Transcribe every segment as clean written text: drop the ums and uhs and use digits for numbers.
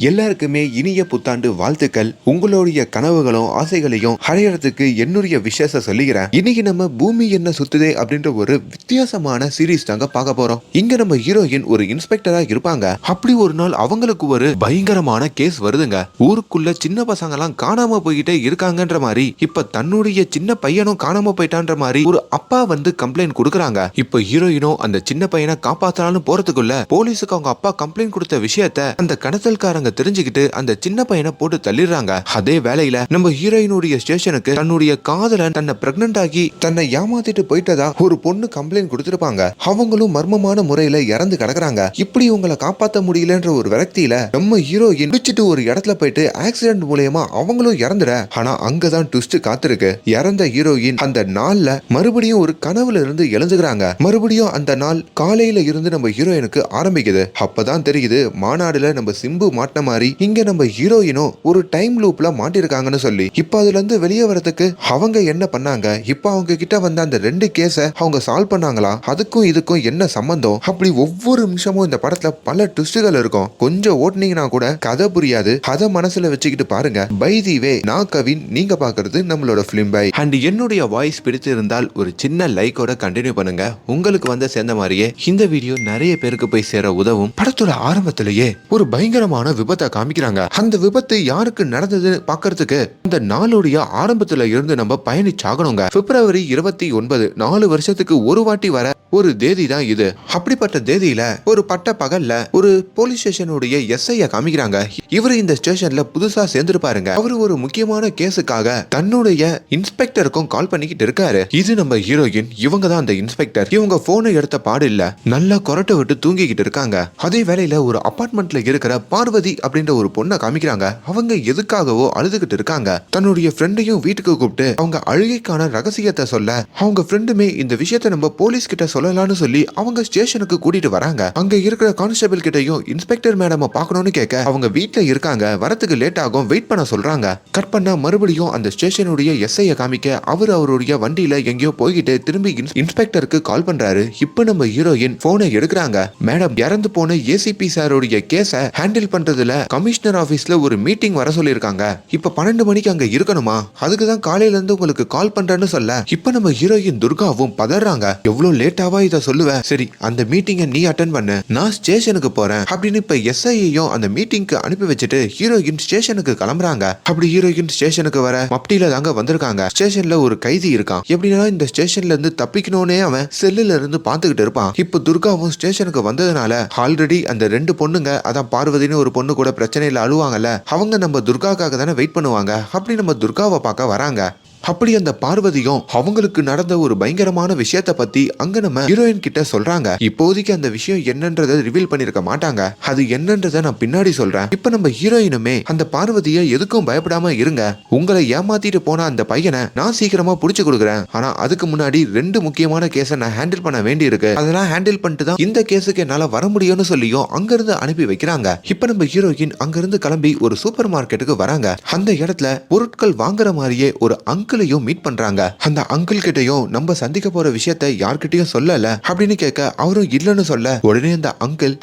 எல்லாருக்குமே இனிய புத்தாண்டு வாழ்த்துக்கள். உங்களுடைய கனவுகளும் ஆசைகளையும் அடையறதுக்கு என்னுடைய விஷயத்தை சொல்லிக்கிறேன். இன்னைக்கு நம்ம பூமி என்ன சுத்துதே அப்படின்ற ஒரு வித்தியாசமான சீரீஸ் தாங்க பார்க்க போறோம். இங்க நம்ம ஹீரோயின் ஒரு இன்ஸ்பெக்டரா இருப்பாங்க. அப்படி ஒரு நாள் அவங்களுக்கு ஒரு பயங்கரமான கேஸ் வருதுங்க. ஊருக்குள்ள சின்ன பசங்க எல்லாம் காணாம போய்கிட்டே இருக்காங்கன்ற மாதிரி இப்ப தன்னுடைய சின்ன பையனும் காணாம போயிட்டான்ற மாதிரி ஒரு அப்பா வந்து கம்ப்ளைண்ட் கொடுக்கறாங்க. இப்ப ஹீரோயினும் அந்த சின்ன பையனை காப்பாத்தலாம்னு போறதுக்குள்ள போலீஸுக்கு அவங்க அப்பா கம்ப்ளைண்ட் கொடுத்த விஷயத்த அந்த கடத்தல்காரங்க தெரிஞ்சுக்கிட்டு அந்த சின்ன பையனை போட்டு தள்ளிடுறாங்க. அதே வேளையில நம்ம ஹீரோயினுடைய ஸ்டேஷனுக்கு தன்னுடைய காதலன் தன்னை பிரெக்னன்ட் ஆகி தன்னை ஏமாத்திட்டு போயிட்டதா ஒரு பொண்ணு கம்ப்ளைண்ட் கொடுத்திருப்பாங்க. அவங்களும் மர்மமான முறையில இறந்து கிடக்குறாங்க. இப்படி உங்களை காப்பாத்த முடியலன்ற ஒரு விரக்தியில நம்ம ஹீரோயின் குடிச்சிட்டு ஒரு இடத்துல போயிட்டு ஆக்சிடென்ட் மூலமா அவங்களும் இறந்துட. ஆனா அங்கதான் ட்விஸ்ட் காத்திருக்கு. இறந்த ஹீரோயின் அந்த நாள்ல மறுபடியும் ஒரு கனவுல இருந்து எழுந்துக்கிறாங்க. மறுபடியும் அந்த நாள் காலையில இருந்து நம்ம ஹீரோயினுக்கு ஆரம்பிக்குது. அப்பதான் தெரியுது மாநாடுல நம்ம சிம்பு மாட்டின மாதிரி இங்க நம்ம ஹீரோயினும் ஒரு டைம் லூப்ல மாட்டிருக்காங்கன்னு சொல்லி. இப்ப அதுல இருந்து வெளியே வரதுக்கு அவங்க என்ன பண்ணாங்க, இப்ப அவங்க கிட்ட வந்த அந்த 2 கேஸ அவங்க சால்வ் பண்ணாங்களா, அதுக்கும் இதுக்கும் என்ன சம்பந்தம், அப்படி ஒவ்வொரு நிமிஷமும் இந்த படத்துல பல ட்விஸ்டுகள் இருக்கும். கொஞ்சம் ஓட்டுனீங்கன்னா கூட கதை புரியாது. அதை மனசுல வச்சுக்கிட்டு பாருங்க. பை தி வே, நான் கவின், நீங்க பாக்குறது நம்மளோட பிலிம் பை. அண்ட் என்னுடைய வாய்ஸ் பிடித்து இருந்தால் ஒரு சின்ன லைக்கோட கண்டினியூ பண்ணுங்க. உங்களுக்கு வந்து சேர்ந்த மாதிரியே இந்த வீடியோ நிறைய பேருக்கு போய் சேர உதவும். படத்தோட ஆரம்பத்திலேயே ஒரு பயங்கரமான விபத்தை காமிக்கிறாங்க. அந்த விபத்து யாருக்கு நடந்தது பாக்கிறதுக்கு அந்த நாளுடைய ஆரம்பத்துல இருந்து நம்ம பயணிச்சாகணுங்க. பிப்ரவரி 29, 4 வருஷத்துக்கு ஒரு வாட்டி வர ஒரு தேதி தான் இது. அப்படிப்பட்ட தேதியில ஒரு பட்ட பகல்ல ஒரு போலீஸ் ஸ்டேஷனுடைய எஸ்ஐ காமிக்கிறாங்க. இவரு இந்த ஸ்டேஷன்ல புதுசா சேர்ந்திருப்பாருங்க. அவரு ஒரு முக்கியமான கேஸுக்காக தன்னுடைய இன்ஸ்பெக்டருக்கும் கால் பண்ணிக்கிட்டு இருக்காரு. இது நம்ம ஹீரோயின். இவங்க தான் அந்த இன்ஸ்பெக்டர். இவங்க போனை எடுத்த பாடு இல்ல, நல்லா கொரட்டை விட்டு தூங்கிக்கிட்டு இருக்காங்க. அதே வேளையில ஒரு அபார்ட்மெண்ட்ல இருக்கிற பார்வதி அப்படின்ற ஒரு பொண்ணை காமிக்கிறாங்க. அவங்க எதுக்காகவோ அழுதுகிட்டு இருக்காங்க. தன்னுடைய ஃப்ரெண்டையும் வீட்டுக்கு கூப்பிட்டு அவங்க அழுகைக்கான ரகசியத்தை சொல்ல, அவங்க ஃப்ரெண்டுமே இந்த விஷயத்த நம்ம போலீஸ் கிட்ட சொல்லலாம்னு சொல்லி அவங்க ஸ்டேஷனுக்கு கூட்டிட்டு வராங்க. அங்க இருக்கிற கான்ஸ்டபிள் கிட்டையும் இன்ஸ்பெக்டர் மேடம் பார்க்கணும்னு கேட்க அவங்க வீட்டுல இருக்காங்க, வரத்துக்கு லேட் ஆகும், வெயிட் பண்ண சொல்றாங்க. கட் பண்ணா மறுபடியும் அந்த ஸ்டேஷனுடைய எஸ்ஐ காமிக்க அவர் அவருடைய வண்டியில எங்கேயோ போய்கிட்டு திரும்பி இன்ஸ்பெக்டருக்கு கால் பண்றாரு. இப்ப நம்ம ஹீரோயின் போனை எடுக்கிறாங்க. மேடம், இறந்து போன ஏசிபி சாருடைய கேஸ ஹேண்டில் பண்றதுல கமிஷனர் ஆபீஸ்ல ஒரு மீட்டிங் வர சொல்லிருக்காங்க. இப்ப 12 மணிக்கு அங்க இருக்கணுமா, அதுக்குதான் காலையில இருந்து உங்களுக்கு கால் பண்றேன்னு சொல்ல இப்ப நம்ம ஹீரோயின் துர்காவும் பதறாங்க. எவ்வளவு லேட்டாவா இத சொல்லுவேன், சரி அந்த மீட்டிங்கை நீ அட்டெண்ட் பண்ணு, நான் ஸ்டேஷனுக்கு போறேன் அப்படின்னு இப்ப எஸ்ஐயையும் அந்த மீட்டிங்க்கு அனுப்பி வச்சுட்டு ஹீரோயின் ஸ்டேஷனுக்கு கிளம்புறாங்க. அப்படி ஹீரோயின் ஸ்டேஷனுக்கு வர மப்டியில தாங்க வந்திருக்காங்க. ஸ்டேஷன்ல ஒரு கைதி இருக்கான். எப்படின்னா இந்த ஸ்டேஷன்ல இருந்து தப்பிக்கணும்னே அவன் செல்லுல இருந்து பாத்துக்கிட்டு இருப்பான். இப்ப துர்காவும் ஸ்டேஷனுக்கு வந்ததுனால ஆல்ரெடி அந்த 2 பொண்ணுங்க, அதான் பார்வதினு ஒரு பொண்ணு கூட பிரச்சனையில அழுவாங்கல்ல, அவங்க நம்ம துர்காக்காக தானே வெயிட் பண்ணுவாங்க. அப்படி நம்ம துர்காவை பார்க்க வராங்க. அப்படி அந்த பார்வதியும் அவங்களுக்கு நடந்த ஒரு பயங்கரமான விஷயத்தை பத்தி அங்க நம்ம ஹீரோயின் கிட்ட சொல்றாங்க. இப்போதைக்கு அந்த விஷயம் என்னன்றதை ரிவீல் பண்ணிருக்க மாட்டாங்க. அது என்னன்றதை நான் பின்னாடி சொல்றேன். இப்ப நம்ம ஹீரோயினுமே அந்த பார்வதியை எதுக்கும் பயப்படாம இருங்க, உங்களை ஏமாத்திட்டு போன அந்த பையனை நான் சீக்கிரமா புடிச்சு கொடுக்குறேன், ஆனா அதுக்கு முன்னாடி 2 முக்கியமான கேஸை நான் ஹேண்டில் பண்ண வேண்டி இருக்கு, அதெல்லாம் ஹேண்டில் பண்ணிட்டு தான் இந்த கேஸுக்கு என்னால வர முடியும்னு சொல்லியும் அங்கிருந்து அனுப்பி வைக்கிறாங்க. இப்ப நம்ம ஹீரோயின் அங்கிருந்து கிளம்பி ஒரு சூப்பர் மார்க்கெட்டுக்கு வராங்க. அந்த இடத்துல பொருட்கள் வாங்குற மாதிரியே ஒரு அங்கிளையும் மீட் பண்றாங்க. அந்த அங்கிள் கிட்டையும் நம்ம சந்திக்க போற விஷயத்தை யார்கிட்டயும் சொல்லல அப்படின்னு கேட்க அவரும் இல்லன்னு சொல்ல, உடனே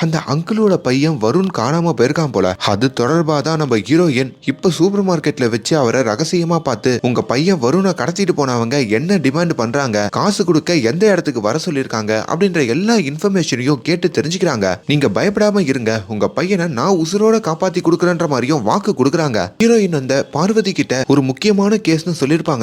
அந்த அங்கிளோட பையன் வருண் காணாம போயிருக்கான் போல. அது தொடர்பா தான் நம்ம ஹீரோயின் இப்ப சூப்பர் மார்க்கெட்ல வச்சு அவரை ரகசியமா பார்த்து உங்க பையன் வருணை கடத்திட்டு போனவங்க என்ன டிமாண்ட் பண்றாங்க, காசு கொடுக்க எந்த இடத்துக்கு வர சொல்லிருக்காங்க அப்படின்ற எல்லா இன்ஃபர்மேஷனையும் கேட்டு தெரிஞ்சுக்கிறாங்க. நீங்க பயப்படாம இருங்க, உங்க பையனை நான் உசுரோட காப்பாத்தி கொடுக்கறன்ற மாதிரியும் வாக்கு கொடுக்கறாங்க. ஹீரோயின் அந்த பார்வதி கிட்ட ஒரு முக்கியமான கேஸ்னு சொல்லிருப்பாங்கல்ல,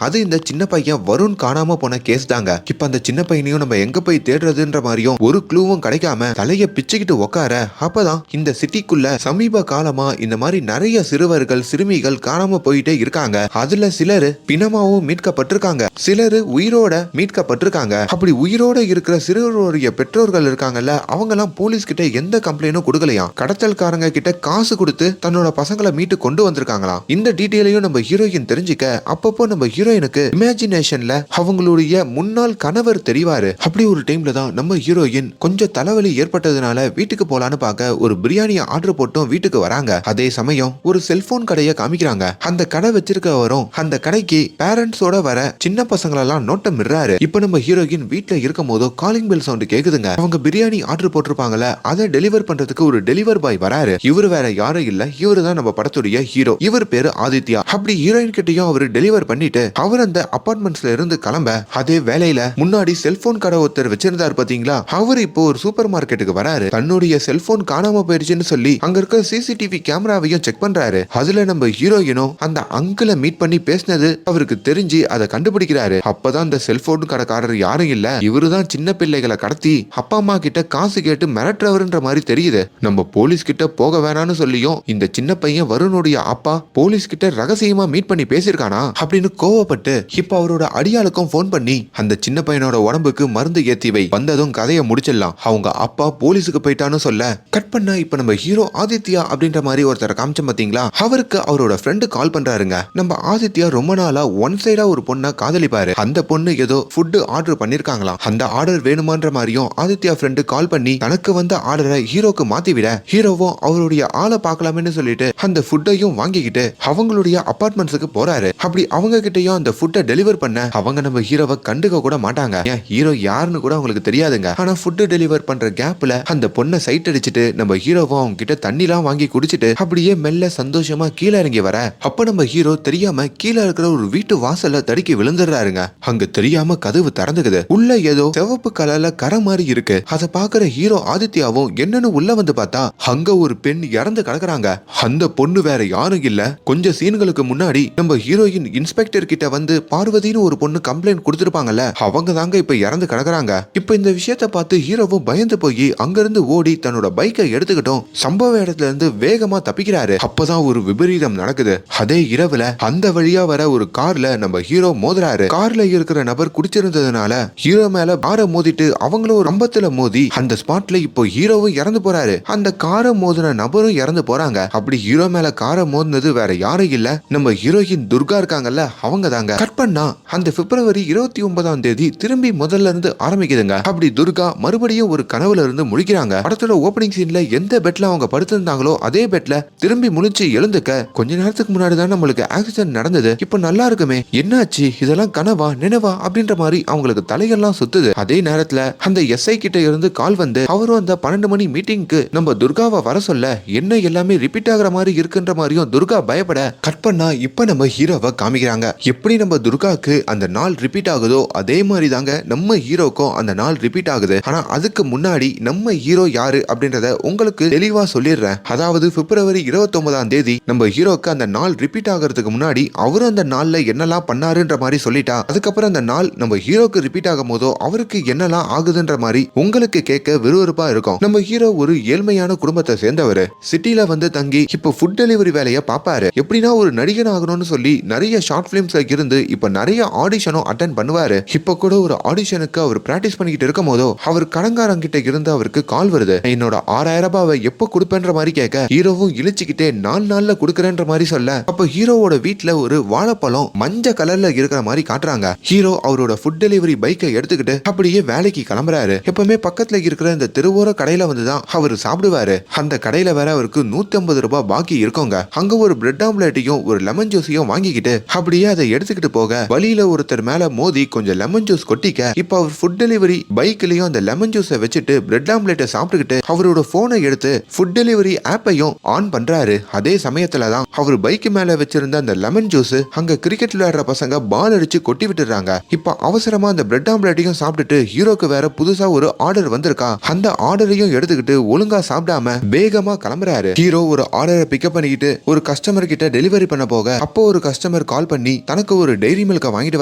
அது இந்த சின்ன பையன் வருண் காணாம போன கேஸ் தாங்க. இப்ப அந்த சின்ன பையனையும் நம்ம எங்க போய் தேடுறதுன்ற மாதிரியும் ஒரு க்ளூவும் கிடைக்காம தலைய பிச்சுக்கிட்டு உட்கார, அப்பதான் இந்த சிட்டிக்குள்ள சமீப காலமா இந்த மாதிரி நிறைய சிறுவர்கள் சிறுமிகள் காணாம போயிட்டே இருக்காங்க. அதுல சிலர் பிணமாவும் மீட்கப்பட்டிருக்காங்க, சிலர் உயிரோட மீட்கப்பட்டிருக்காங்க. அப்படி உயிரோட இருக்கிற சிறுவருடைய பெற்றோர்கள் இருக்காங்கல்ல, அவங்க எல்லாம் போலீஸ் கிட்ட எந்த கம்ப்ளைண்டும் கொடுக்கலையாம். கடத்தல்காரங்க கிட்ட காசு கொடுத்து தன்னோட பசங்களை மீட்டு கொண்டு வந்திருக்காங்களாம். இந்த டீட்டெயிலையும் நம்ம ஹீரோயின் தெரிஞ்சுக்க அப்பப்போ நம்ம ஹீரோயினுக்கு இமேஜினேஷன்ல அவங்களுடைய முன்னாள் கணவர் தெரிவாரு. அப்படி ஒரு டைம்ல தான் நம்ம ஹீரோயின் கொஞ்சம் தலைவலி ஏற்பட்டதுனால வீட்டுக்கு போலான்னு பார்க்க ஒரு பிரியாணியை ஆர்டர் போட்டும் வீட்டுக்கு வராங்க. அதே சமயம் ஒரு செல்போன் கடையை காமிக்கிறாங்க. அந்த கடை வச்சிருக்கவரும் அந்த கடைக்கு பேரண்ட்ஸோட வர சின்ன பசங்களெல்லாம் நோட்டம் மிர்றாரு. இப்ப நம்ம ஹீரோயின் வீட்டுல இருக்கும் போதோ காலிங் பெல் சவுண்ட் கேக்குதுங்க. அவங்க பிரியாணி ஆர்டர் போட்டிருப்பாங்கல்ல, அதை டெலிவர் பண்றதுக்கு ஒரு டெலிவர் பாய் வராரு. இவரு வேற யாரும் இல்ல, இவரு தான் நம்ம படத்துடைய ஹீரோ. இவர் பேரு ஆதித்யா. அப்படி ஹீரோயின் கிட்டையும் அவரு டெலிவர் பண்ணிட்டு அவர் அந்த அபார்ட்மெண்ட்ஸ்ல இருந்து கிளம்ப அதே வேலையில முன்னாடி செல்போன் கடை ஒருத்தர் வச்சிருந்தாரு பாத்தீங்களா, அவர் இப்போ ஒரு சூப்பர் மார்க்கெட்டுக்கு வராரு. தன்னுடைய செல்போன் காணாம போயிடுச்சுன்னு சொல்லி அங்க இருக்க சிசிடிவி கேமராவையும் செக் பண்றாரு. அதுல நம்ம ஹீரோயினும் அந்த அங்கிளை மீட் பண்ணி பேசினது அவருக்கு தெரிஞ்சு அதை கண்டுபிடிக்கிறாரு. அப்பதான் அந்த செல்போன் கடைக்காரர் யாரும் இல்ல, இவருதான் சின்ன பிள்ளைகளை கடத்தி அப்பா அம்மா கிட்ட காசு கேட்டு மிரட்டுறவர்ன்ற மாதிரி தெரியுது. நம்ம போலீஸ் கிட்ட போக வேணாம்னு சொல்லியும் இந்த சின்ன பையன் வருணுடைய அப்பா போலீஸ் கிட்ட ரகசியமா மீட் பண்ணி பேசியிருக்கானா அப்படின்னு கோவப்பட்டு இப்ப அவரோட அடியாளுக்கும் போன் பண்ணி அந்த சின்ன பையனோட உடம்புக்கு மருந்து ஏத்தி வை, வந்ததும் கதையை முடிச்சிடலாம், அவங்க அப்பா போலீஸுக்கு போயிட்டான்னு சொல்ல கட் பண்ணா இப்ப நம்ம ஹீரோ ஆதித்யா அப்படின்ற மாதிரி ஒருத்தரை காமிச்சோம் பாத்தீங்களா, அவருக்கு அவரோட ஃப்ரெண்டு கால் பண்றாருங்க. நம்ம ஆதித்யா ரொம்ப நாளா ஒன் சைடா ஒரு பொண்ணை காதலிப்பாரு. அந்த பொண்ணு ஏதோ ஃபுட் ஆர்டர் பண்ணிருக்காங்களாம். அந்த ஆர்டர் வேணுமான்ற மாதிரியும் ஆதித்யா ஃப்ரெண்டு கால் பண்ணி தனக்கு வந்த ஆர்டரை ஹீரோக்கு மாத்தி விட ஹீரோவும் அவருடைய ஆளை பார்க்கலாம்னு சொல்லிட்டு அந்த ஃபுட்டையும் வாங்கிக்கிட்டு அவங்களுடைய அபார்ட்மெண்ட்ஸுக்கு போறாரு. அப்படி அவங்க கிட்டயும் அந்த ஃபுட்டை டெலிவர் பண்ண அவங்க நம்ம ஹீரோவை கண்டுக்க கூட மாட்டாங்க. ஏன் ஹீரோ யாருன்னு கூட அவங்களுக்கு தெரியாதுங்க. ஆனா ஃபுட் டெலிவர் பண்ற கேப்ல அந்த பொண்ணை சைட் அடிச்சுட்டு நம்ம ஹீரோவும் அவங்க கிட்ட தண்ணிலாம் வாங்கி குடிச்சிட்டு அப்படியே மெல்ல சந்தோஷமா கீழே இறங்கி வர அப்ப நம்ம ஹீரோ தெரியாம கீழே இருக்கிற ஒரு வீட்டு வாசல்ல தடுக்கி விழுந்துடுறாருங்க. அங்க தெரியாம கதவு திறந்துக்குது. உள்ள ஏதோ சிவப்பு கலர்ல கரை மாதிரி இருக்கு. அதை பாக்குற ஹீரோ ஆதித்யாவும் என்னன்னு உள்ள வந்து பார்த்தா அங்க ஒரு பெண் இறந்து கிடக்குறாங்க. அந்த பொண்ணு வேற யாரும் இல்ல, கொஞ்சம் சீன்களுக்கு முன்னாடி நம்ம ஹீரோயின் இன்ஸ்பெக்டர் கிட்ட வந்து பார்வதினு ஒரு பொண்ணு கம்ப்ளைண்ட் கொடுத்திருப்பாங்கல்ல, அவங்க தாங்க இப்ப இறந்து கிடக்குறாங்க. இப்ப இந்த விஷயத்த பார்த்து ஹீரோவும் பயந்து போய் அங்கிருந்து ஓடி தன்னோட பைக்கை எடுத்துக்கிட்டோம் சம்பவ இடத்துல இருந்து வேகமா தப்பிக்கிறாரு. அப்பதான் ஒரு விபரீதம் நடக்குது. அதே இரவுல அந்த வழியா வர ஒரு கார்ல நம்ம ஹீரோ மோதுறாரு. கார்ல இருக்கிற நபர் குடிச்சிருந்ததுனால ஹீரோ மேல காரை மோதிட்டு அவங்களும் ஒரு கம்பத்துல மோதி அந்த ஸ்பாட்ல இப்போ ஹீரோவும் இறந்து போறாரு. அந்த காரை மோதின நபரும் இறந்து போறாங்க. அப்படி ஹீரோ மேல காரை மோதினது வேற யாரும் இல்ல, நம்ம ஹீரோயின் துர்கா இருக்காங்கல்ல, அவங்க தாங்க. கட் பண்ணா அந்த பிப்ரவரி 29ஆம் தேதி திரும்பி முதல்ல இருந்து ஆரம்பிக்குதுங்க. அப்படி துர்கா மறுபடியும் ஒரு கனவுல இருந்து முழிக்கிறாங்க. படத்தோட ஓபனிங் சீன்ல எந்த பெட்ல அவங்க படுத்திருந்தாங்களோ அதே பெட்ல திரும்பி முழிச்சு எழுந்துக்க கொஞ்ச நேரத்துக்கு முன்னாடி தான் நம்மளுக்கு ஆக்சிடென்ட் நடந்தது, இப்ப நல்லா இருக்குமே, என்னாச்சு, இதெல்லாம் கனவா நினைவா அப்படின்ற மாதிரி அவங்களுக்கு தலையெல்லாம் சுத்துது. அதே நேரத்துல அந்த எஸ்ஐ கிட்ட இருந்து கால் வந்து அவரும் அந்த 12 மணி மீட்டிங்க்கு நம்ம துர்காவை வர சொல்ல என்ன எல்லாமே ரிப்பீட் ஆகுற மாதிரி இருக்குன்ற மாதிரியும் துர்கா பயப்பட கட் பண்ணா இப்ப நம்ம ஹீரோவை காமிக்கிறாங்க. எப்படி நம்ம துர்காக்கு அந்த நாள் ரிப்பீட் ஆகுதோ அதே மாதிரி தாங்க நம்ம ஹீரோக்கும் அந்த நாள் ரிப்பீட் ஆகுது. ஆனா அதுக்கு முன்னாடி நம்ம ஹீரோ யாரு அப்படின்றத உங்களுக்கு தெளிவா சொல்லிடுறேன். அதாவது பிப்ரவரி 29ஆம் தேதி நம்ம ஹீரோக்கு அந்த நாள் ரிப்பீட் ஆகிறதுக்கு முன்னாடி அவரும் அந்த நாள்ல என்னெல்லாம் பண்ணாருன்ற மாதிரி சொல்லிட்டா அதுக்கப்புறம் அந்த நாள் நம்ம ஹீரோக்கு ரிப்பீட் ஆகும் போதோ அவருக்கு என்னெல்லாம் ஆகுதுன்ற மாதிரி உங்களுக்கு கேட்க விறுவிறுப்பா இருக்கும். நம்ம ஹீரோ ஒரு ஏழ்மையான குடும்பத்தை சேர்ந்தவர். சிட்டில வந்து தங்கி இப்ப ஃபுட் டெலிவரி வேலையை பாப்பாரு. எப்படின்னா ஒரு நடிகன் ஆகணும்னு சொல்லி நிறைய ஷார்ட் பிலிம்ஸ்ல இருந்து இப்ப நிறைய ஆடிஷனும் அட்டென்ட் பண்ணுவாரு. இப்ப கூட ஒரு ஆடிஷனுக்கு அவர் பிராக்டிஸ் பண்ணிக்கிட்டு இருக்கும் போதோ அவர் கடங்காரங்கிட்ட இருந்து அவருக்கு கால் வருது. என்னோட 6000 ரூபாவை எப்ப கொடுப்பேன்ற மாதிரி கேட்க ஹீரோவும் இழிச்சுக்கிட்டே 4 நாள்ல கொடுக்கறேன்ற மாதிரி சொல்ல அப்ப ஹீரோவோட வீட்டுல ஒரு வாழைப்பழம் மஞ்சள் கலர்ல இருக்கிற மாதிரி காட்டுறாங்க. ஹீரோ அவரோட ஃபுட் டெலிவரி பைக்கை எடுத்துக்கிட்டு அப்படியே வேலைக்கு கிளம்புறாரு. எப்பவுமே பக்கத்துல இருக்கிற இந்த தெருவோர கடையில வந்துதான் அவர் சாப்பிடுவாரு. அந்த கடையில வேற அவருக்கு 150 ரூபாய் பாக்கி இருக்குங்க. அங்க ஒரு பிரெட் ஆம்லெட்டையும் ஒரு லெமன் ஜூஸையும் வாங்கிக்கிட்டு அப்படியே அதை எடுத்துக்கிட்டு போக வழியில ஒருத்தர் மேல மோதி கொஞ்சம் லெமன் ஜூஸ் கொட்டிக்க இப்ப அவர் ஃபுட் டெலிவரி பைக்லயும் அந்த லெமன் ஜூஸை வச்சுட்டு பிரெட் ஆம்லெட்டை சாப்பிட்டுக்கிட்டு அவரோட போனை எடுத்து ஃபுட் டெலிவரி ஆப்பையும் ஆன் பண்றாரு. அதே சமயத்துல தான் அவர் பைக் மேல வச்சிருந்த அந்த லெமன் ஜூஸ் அங்க கிரிக்கெட் விளையாடுற பசங்க பால் அடிச்சு கொட்டி விட்டுறாங்க. இப்ப அவசரமா அந்த பிரெட் ஆம்லெட்டையும் சாப்பிட்டுட்டு ஹீரோக்கு வேற புதுசா ஒரு ஆர்டர் வந்திருக்கா, அந்த ஆர்டரையும் எடுத்துக்கிட்டு ஒழுங்கா சாப்பிடாம வேகமா கிளம்புறாரு. ஹீரோ ஒரு ஆர்டரை பிக்கப் பண்ணிக்கிட்டு ஒரு கஸ்டமர் கிட்ட டெலிவரி பண்ண போக அப்போ ஒரு கஸ்டமர் கால் பண்ணி தனக்கு ஒரு டெய்ரி மில்க வாங்கிட்டு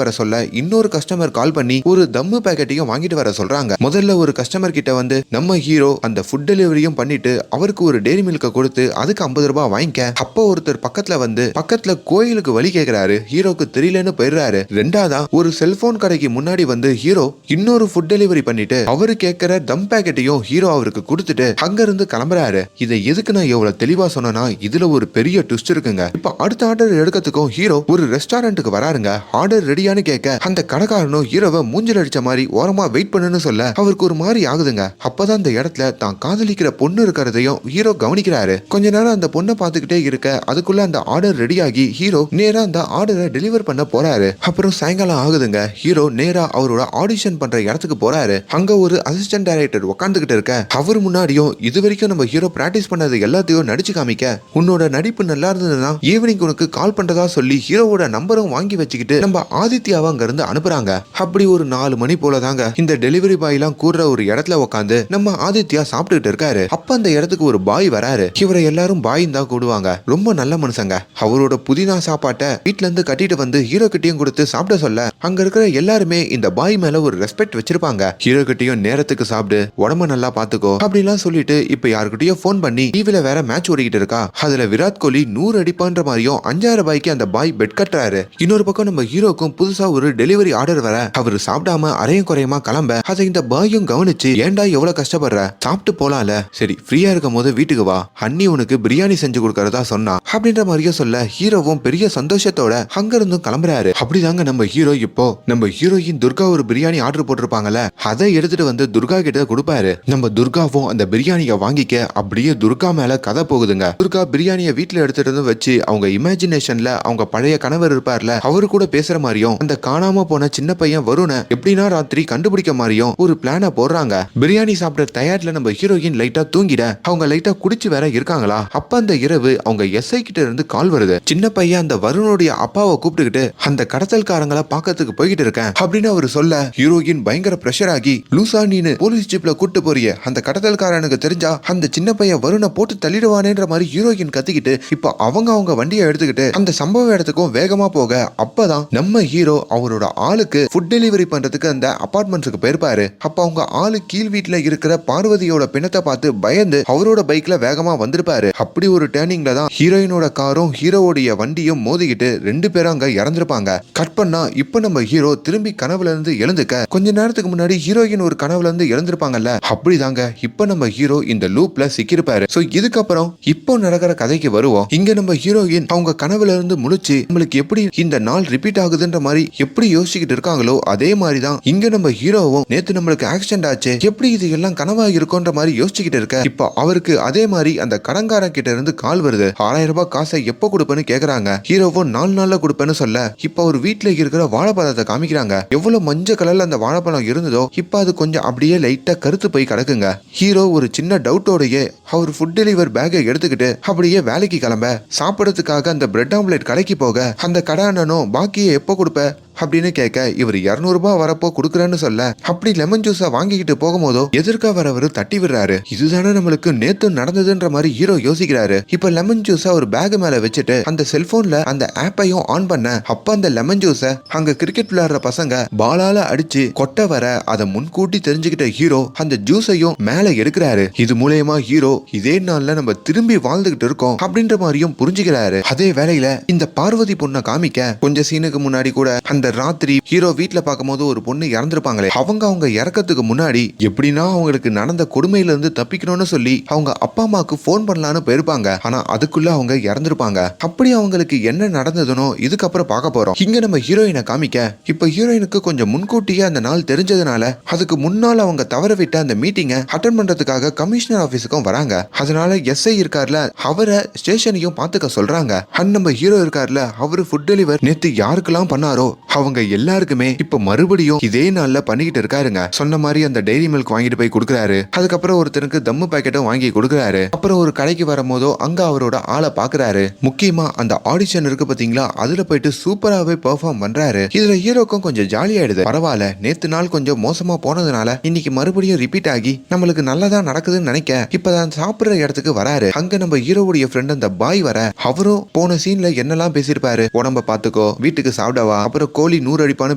வர சொல்ல இன்னொரு கஸ்டமர் கால் பண்ணி ஒரு தம்மு பேக்கெட்டையும் வாங்கிட்டு வர சொல்றாங்க. முதல்ல ஒரு கஸ்டமர் கிட்ட வந்து நம்ம ஹீரோ அந்த ஃபுட் டெலிவரியும் பண்ணிட்டு அவருக்கு ஒரு டெய்ரி மில்க கொடுத்து அதுக்கு 50 ரூபாய் வாங்கிக்க அப்போ ஒருத்தர் பக்கத்துல வந்து பக்கத்துல கோயிலுக்கு வழி கேட்கிறாரு. ஹீரோக்கு தெரியலன்னு போயிடுறாரு. ரெண்டாவதா ஒரு செல்போன் கடைக்கு முன்னாடி வந்து ஹீரோ இன்னொரு ஃபுட் டெலிவரி பண்ணிட்டு அவரு கேட்கிற தம் பேக்கெட்டையும் ஹீரோ அவருக்கு கொடுத்துட்டு அங்க இருந்து கிளம்புறாரு. இதை எதுக்கு நான் எவ்வளவு தெளிவா சொன்னா இதுல ஒரு பெரிய ட்விஸ்ட் இருக்குங்க. இப்ப அடுத்த ஆர்டர் எடுக்கிறதுக்கும் ஹீரோ ஒரு ரெஸ்டாரண்ட் ரெஸ்டாரண்ட்டுக்கு வராருங்க. ஆர்டர் ரெடியான்னு கேட்க அந்த கடைக்காரனும் ஹீரோவை மூஞ்சில் அடிச்ச மாதிரி ஓரமா வெயிட் பண்ணுன்னு சொல்ல அவருக்கு ஒரு மாதிரி ஆகுதுங்க. அப்பதான் அந்த இடத்துல தான் காதலிக்கிற பொண்ணு இருக்கிறதையும் ஹீரோ கவனிக்கிறாரு. கொஞ்ச நேரம் அந்த பொண்ணை பார்த்துக்கிட்டே இருக்க அதுக்குள்ள அந்த ஆர்டர் ரெடியாகி ஹீரோ நேரா அந்த ஆர்டரை டெலிவர் பண்ண போறாரு. அப்புறம் சாயங்காலம் ஆகுதுங்க. ஹீரோ நேரா அவரோட ஆடிஷன் பண்ற இடத்துக்கு போறாரு. அங்க ஒரு அசிஸ்டன்ட் டைரக்டர் உட்காந்துக்கிட்டு இருக்க அவர் முன்னாடியும் இது வரைக்கும் நம்ம ஹீரோ பிராக்டிஸ் பண்ணது எல்லாத்தையும் நடிச்சு காமிக்க உன்னோட நடிப்பு நல்லா இருந்ததுன்னா ஈவினிங் உனக்கு கால் பண்றதா சொல்லி ஹீரோவோட நம்பரும் வாங்கி வச்சுக்கிட்டு நம்ம ஆதித்யாவை அங்க இருந்து அனுப்புறாங்க. அப்படி ஒரு 4 மணி போல தாங்க இந்த டெலிவரி பாய் எல்லாம் கூடுற ஒரு இடத்துல உட்காந்து நம்ம ஆதித்யா சாப்பிட்டுட்டு இருக்காரு. அப்ப அந்த இடத்துக்கு ஒரு பாய் வராரு. இவரை எல்லாரும் பாயின் தான் கூடுவாங்க. ரொம்ப நல்ல மனுஷங்க. அவரோட புதினா சாப்பாட்டை வீட்டுல இருந்து கட்டிட்டு வந்து ஹீரோ கிட்டையும் கொடுத்து சாப்பிட சொல்ல அங்க இருக்கிற எல்லாருமே இந்த பாய் மேல ஒரு ரெஸ்பெக்ட் வச்சிருப்பாங்க. ஹீரோ கிட்டையும் நேரத்துக்கு சாப்பிடு, உடம்ப நல்லா பாத்துக்கோ அப்படிலாம் சொல்லிட்டு இப்ப யாருக்கிட்டயும் போன் பண்ணி டிவில வேற மேட்ச் ஓடிக்கிட்டு இருக்கா. அதுல விராட் கோலி 100 அடிப்பான்ற மாதிரியும் 5000 ரூபாய்க்கு அந்த பாய் பெட் கட்டுறாரு. இன்னொரு பக்கம் நம்ம ஹீரோக்கும் புதுசா ஒரு டெலிவரி ஆர்டர் வர அவரு சாப்பிடாம அரையும் குறையமா கிளம்ப அதை இந்த பாயும் கவனிச்சு ஏன்டா எவ்வளவு கஷ்டப்படுற, சாப்பிட்டு போலாம்ல, சரி ஃப்ரீயா இருக்கும் போது வீட்டுக்கு வா, அண்ணி உனக்கு பிரியாணி செஞ்சு கொடுக்கறதா சொன்னா அப்படின்ற மாதிரியே சொல்ல ஹீரோவும் பெரிய சந்தோஷத்தோட அங்க இருந்தும் கிளம்புறாரு. அப்படிதாங்க நம்ம ஹீரோ இப்போ நம்ம ஹீரோயின் துர்கா ஒரு பிரியாணி ஆர்டர் போட்டிருப்பாங்கல்ல அதை எடுத்துட்டு வந்து துர்கா கிட்ட கொடுப்பாரு. நம்ம துர்காவும் அந்த பிரியாணியை வாங்கிக்க அப்படியே துர்கா மேல கதை போகுதுங்க. துர்கா பிரியாணியை வீட்டுல எடுத்துட்டு வந்து வச்சு அவங்க இமேஜினேஷன்ல அவங்க பழைய கணவர் இருப்பார்ல அவரு கூட பேசுற மாதிரியும் அந்த காணாம போன சின்ன பையன் வருண எப்படின்னா ராத்திரி கண்டுபிடிக்க மாதிரியும் ஒரு பிளான போடுறாங்க. பிரியாணி சாப்பிட தயாரில நம்ம ஹீரோயின் லைட்டா தூங்கிட அவங்க லைட்டா குடிச்சு வேற இருக்காங்களா. அப்ப அந்த இரவு அவங்க எஸ்ஐ கிட்ட இருந்து கால் வருது. சின்ன பையன் அந்த வருணுடைய அப்பாவை கூப்பிட்டுக்கிட்டு அந்த கடத்தல்காரங்களை பாக்கிறதுக்கு போய்கிட்டு இருக்கேன் அப்படின்னு அவரு சொல்ல ஹீரோயின் பயங்கர பிரஷர் ஆகி லூசா நீனு போலீஸ் ஜீப்ல கூட்டு போறிய, அந்த கடத்தல்காரனுக்கு தெரிஞ்சா அந்த சின்ன பையன் வருண போட்டு தள்ளிடுவானேன்ற மாதிரி ஹீரோயின் கத்திக்கிட்டு இப்ப அவங்க வண்டியை எடுத்துக்கிட்டு அந்த சம்பவ இடத்துக்கும் வேகமா போக அப்பதான் நம்ம ஹீரோ அவரோட ஆளுக்கு ஃபுட் டெலிவரி பண்றதுக்கு அந்த அபார்ட்மெண்ட்ஸுக்கு போயிருப்பாரு. அப்ப அவங்க ஆளு கீழ் வீட்டுல இருக்கிற பார்வதியோட பிணத்தை பார்த்து பயந்து அவரோட பைக்ல வேகமா வந்திருப்பாரு. அப்படி ஒரு டேர்னிங்ல தான் ஹீரோயினோட காரும் ஹீரோவோடைய வண்டியும் மோதிக்கிட்டு 2 பேரும் அங்க இறந்திருப்பாங்க. கட் பண்ணா இப்ப நம்ம ஹீரோ திரும்பி கனவுல இருந்து எழுந்துக்க கொஞ்ச நேரத்துக்கு முன்னாடி ஹீரோயின் ஒரு கனவுல இருந்து எழுந்திருப்பாங்கல்ல அப்படிதாங்க இப்ப நம்ம ஹீரோ இந்த லூப்ல சிக்கிருப்பாரு. சோ இதுக்கப்புறம் இப்போ நடக்கிற கதைக்கு வருவோம். இங்க நம்ம ஹீரோயின் அவங்க கனவுல இருந்து முழிச்சு நம்மளுக்கு எப்படி இந்த நாள் ரிப்பீட் ஆகுதுன்ற மாதிரி எப்படி யோசிச்சுக்கிட்டு இருக்காங்களோ அதே மாதிரி தான் இங்க நம்ம ஹீரோவும் நேத்து நம்மளுக்கு ஆக்சிடென்ட் ஆச்சு எப்படி இது எல்லாம் கனவா இருக்கும்ன்ற மாதிரி யோசிச்சுக்கிட்டு இருக்க இப்போ அவருக்கு அதே மாதிரி அந்த கடன்காரன் கிட்ட இருந்து கால் வருது. 6000 ரூபாய் காசை எப்ப கொடுப்பேன்னு கேக்குறாங்க. ஹீரோவும் 4 நாள்ல கொடுப்பேன்னு சொல்ல இப்ப அவர் வீட்டுல இருக்கிற வாழைப்பழத்தை காமிக்கிறாங்க. எவ்வளவு மஞ்சள் கலர்ல அந்த வாழைப்பழம் இருந்ததோ இப்ப அது கொஞ்சம் அப்படியே லைட்டா கருத்து போய் கிடக்குங்க. ஹீரோ ஒரு சின்ன டவுட்டோடையே அவர் ஃபுட் டெலிவரி பேக்கை எடுத்துக்கிட்டு அப்படியே வேலைக்கு கிளம்ப சாப்பிடறதுக்காக அந்த பிரெட் ஆம்லெட் கடைக்கு போக அந்த கடை அண்ணனும் பாக்கியை எப்போ கொடுப்ப அப்படின்னு கேட்க இவர் 200 ரூபாய் வரப்போ கொடுக்குறேன்னு சொல்ல அப்படி லெமன் ஜூஸை வாங்கிக்கிட்டு போகும்போதோ எதிர்க்க வரவர் தட்டி விடுறாரு. இதுதானே நம்மளுக்கு நேத்து நடந்ததுன்ற மாதிரி ஹீரோ யோசிக்கிறாரு. இப்ப லெமன் ஜூஸை ஒரு பேக் மேல வச்சுட்டு அந்த செல்போன்ல அந்த ஆப்பையும் ஆன் பண்ண அப்ப அந்த லெமன் ஜூஸை அங்க கிரிக்கெட் விளையாடுற பசங்க பாலால அடிச்சு கொட்ட வர அதை முன்கூட்டி தெரிஞ்சுக்கிட்ட ஹீரோ அந்த ஜூஸையும் மேல எடுக்கிறாரு. இது மூலயமா ஹீரோ இதே நாள்ல நம்ம திரும்பி வாழ்ந்துகிட்டு இருக்கோம் அப்படின்ற மாதிரியும் புரிஞ்சுக்கிறாரு. அதே வேளையில இந்த பார்வதி பொண்ணை காமிக்க கொஞ்சம் சீனுக்கு முன்னாடி கூட அந்த ராத்திரி ஹீரோ வீட்டுல பார்க்கும்போது ஒரு பொண்ணு இறந்திருப்பாங்களே அவங்க இறக்கத்துக்கு முன்னாடி எப்படின்னா அவங்களுக்கு நடந்த கொடுமையில இருந்து தப்பிக்கணும்னு சொல்லி அவங்க அப்பா அம்மாக்கு போன் பண்ணலான்னு போயிருப்பாங்க. ஆனா அதுக்குள்ள அவங்க இறந்திருப்பாங்க. அப்படி அவங்களுக்கு என்ன நடந்ததுனோ இதுக்கப்புறம் பார்க்க போறோம். இங்க நம்ம ஹீரோயினை காமிக்க இப்ப ஹீரோயினுக்கு கொஞ்சம் முன்கூட்டியே அந்த நாள் தெரிஞ்சதுனால அதுக்கு முன்னால் அவங்க தவற விட்ட அந்த மீட்டிங்கை அட்டன் பண்றதுக்காக கமிஷனர் ஆபீஸுக்கும் வராங்க. அதனால எஸ்ஐ இருக்கார்ல அவரை ஸ்டேஷனையும் பாத்துக்க சொல்றாங்க. அண்ட் நம்ம ஹீரோ இருக்கார்ல அவரு ஃபுட் டெலிவரி நேத்து யாருக்கெல்லாம் பண்ணாரோ அவங்க எல்லாருக்குமே இப்ப மறுபடியும் இதே நாள்ல பண்ணிக்கிட்டு இருக்காருங்க. சொன்ன மாதிரி அந்த டைரி மில்க் வாங்கிட்டு போய் கொடுக்குறாரு. அதுக்கப்புறம் ஒருத்தருக்கு தம்மு பாக்கெட்டும் வாங்கி கொடுக்குறாரு. அப்புறம் ஒரு கடைக்கு வரும்போதோ அங்க அவரோட ஆளை பாக்குறாரு. முக்கியமா அந்த ஆடிஷன் இருக்கு பாத்தீங்களா அதுல போயிட்டு சூப்பராகவே பெர்ஃபார்ம் பண்றாரு. இதுல ஹீரோக்கும் கொஞ்சம் ஜாலியாயிடுது. பரவாயில்ல நேத்து நாள் கொஞ்சம் மோசமா போனதுனால இன்னைக்கு மறுபடியும் ரிப்பீட் ஆகி நம்மளுக்கு நல்லதா நடக்குதுன்னு நினைக்க இப்பதான் சாப்பிடுற இடத்துக்கு வராரு. அங்க நம்ம ஹீரோவுடைய ஃப்ரெண்ட் அந்த பாய் வர அவரும் போன சீன்ல என்னெல்லாம் பேசியிருப்பாரு, உடம்ப பாத்துக்கோ, வீட்டுக்கு சாப்பிடவா, அப்புறம் கோலி 100 அடிப்பான்னு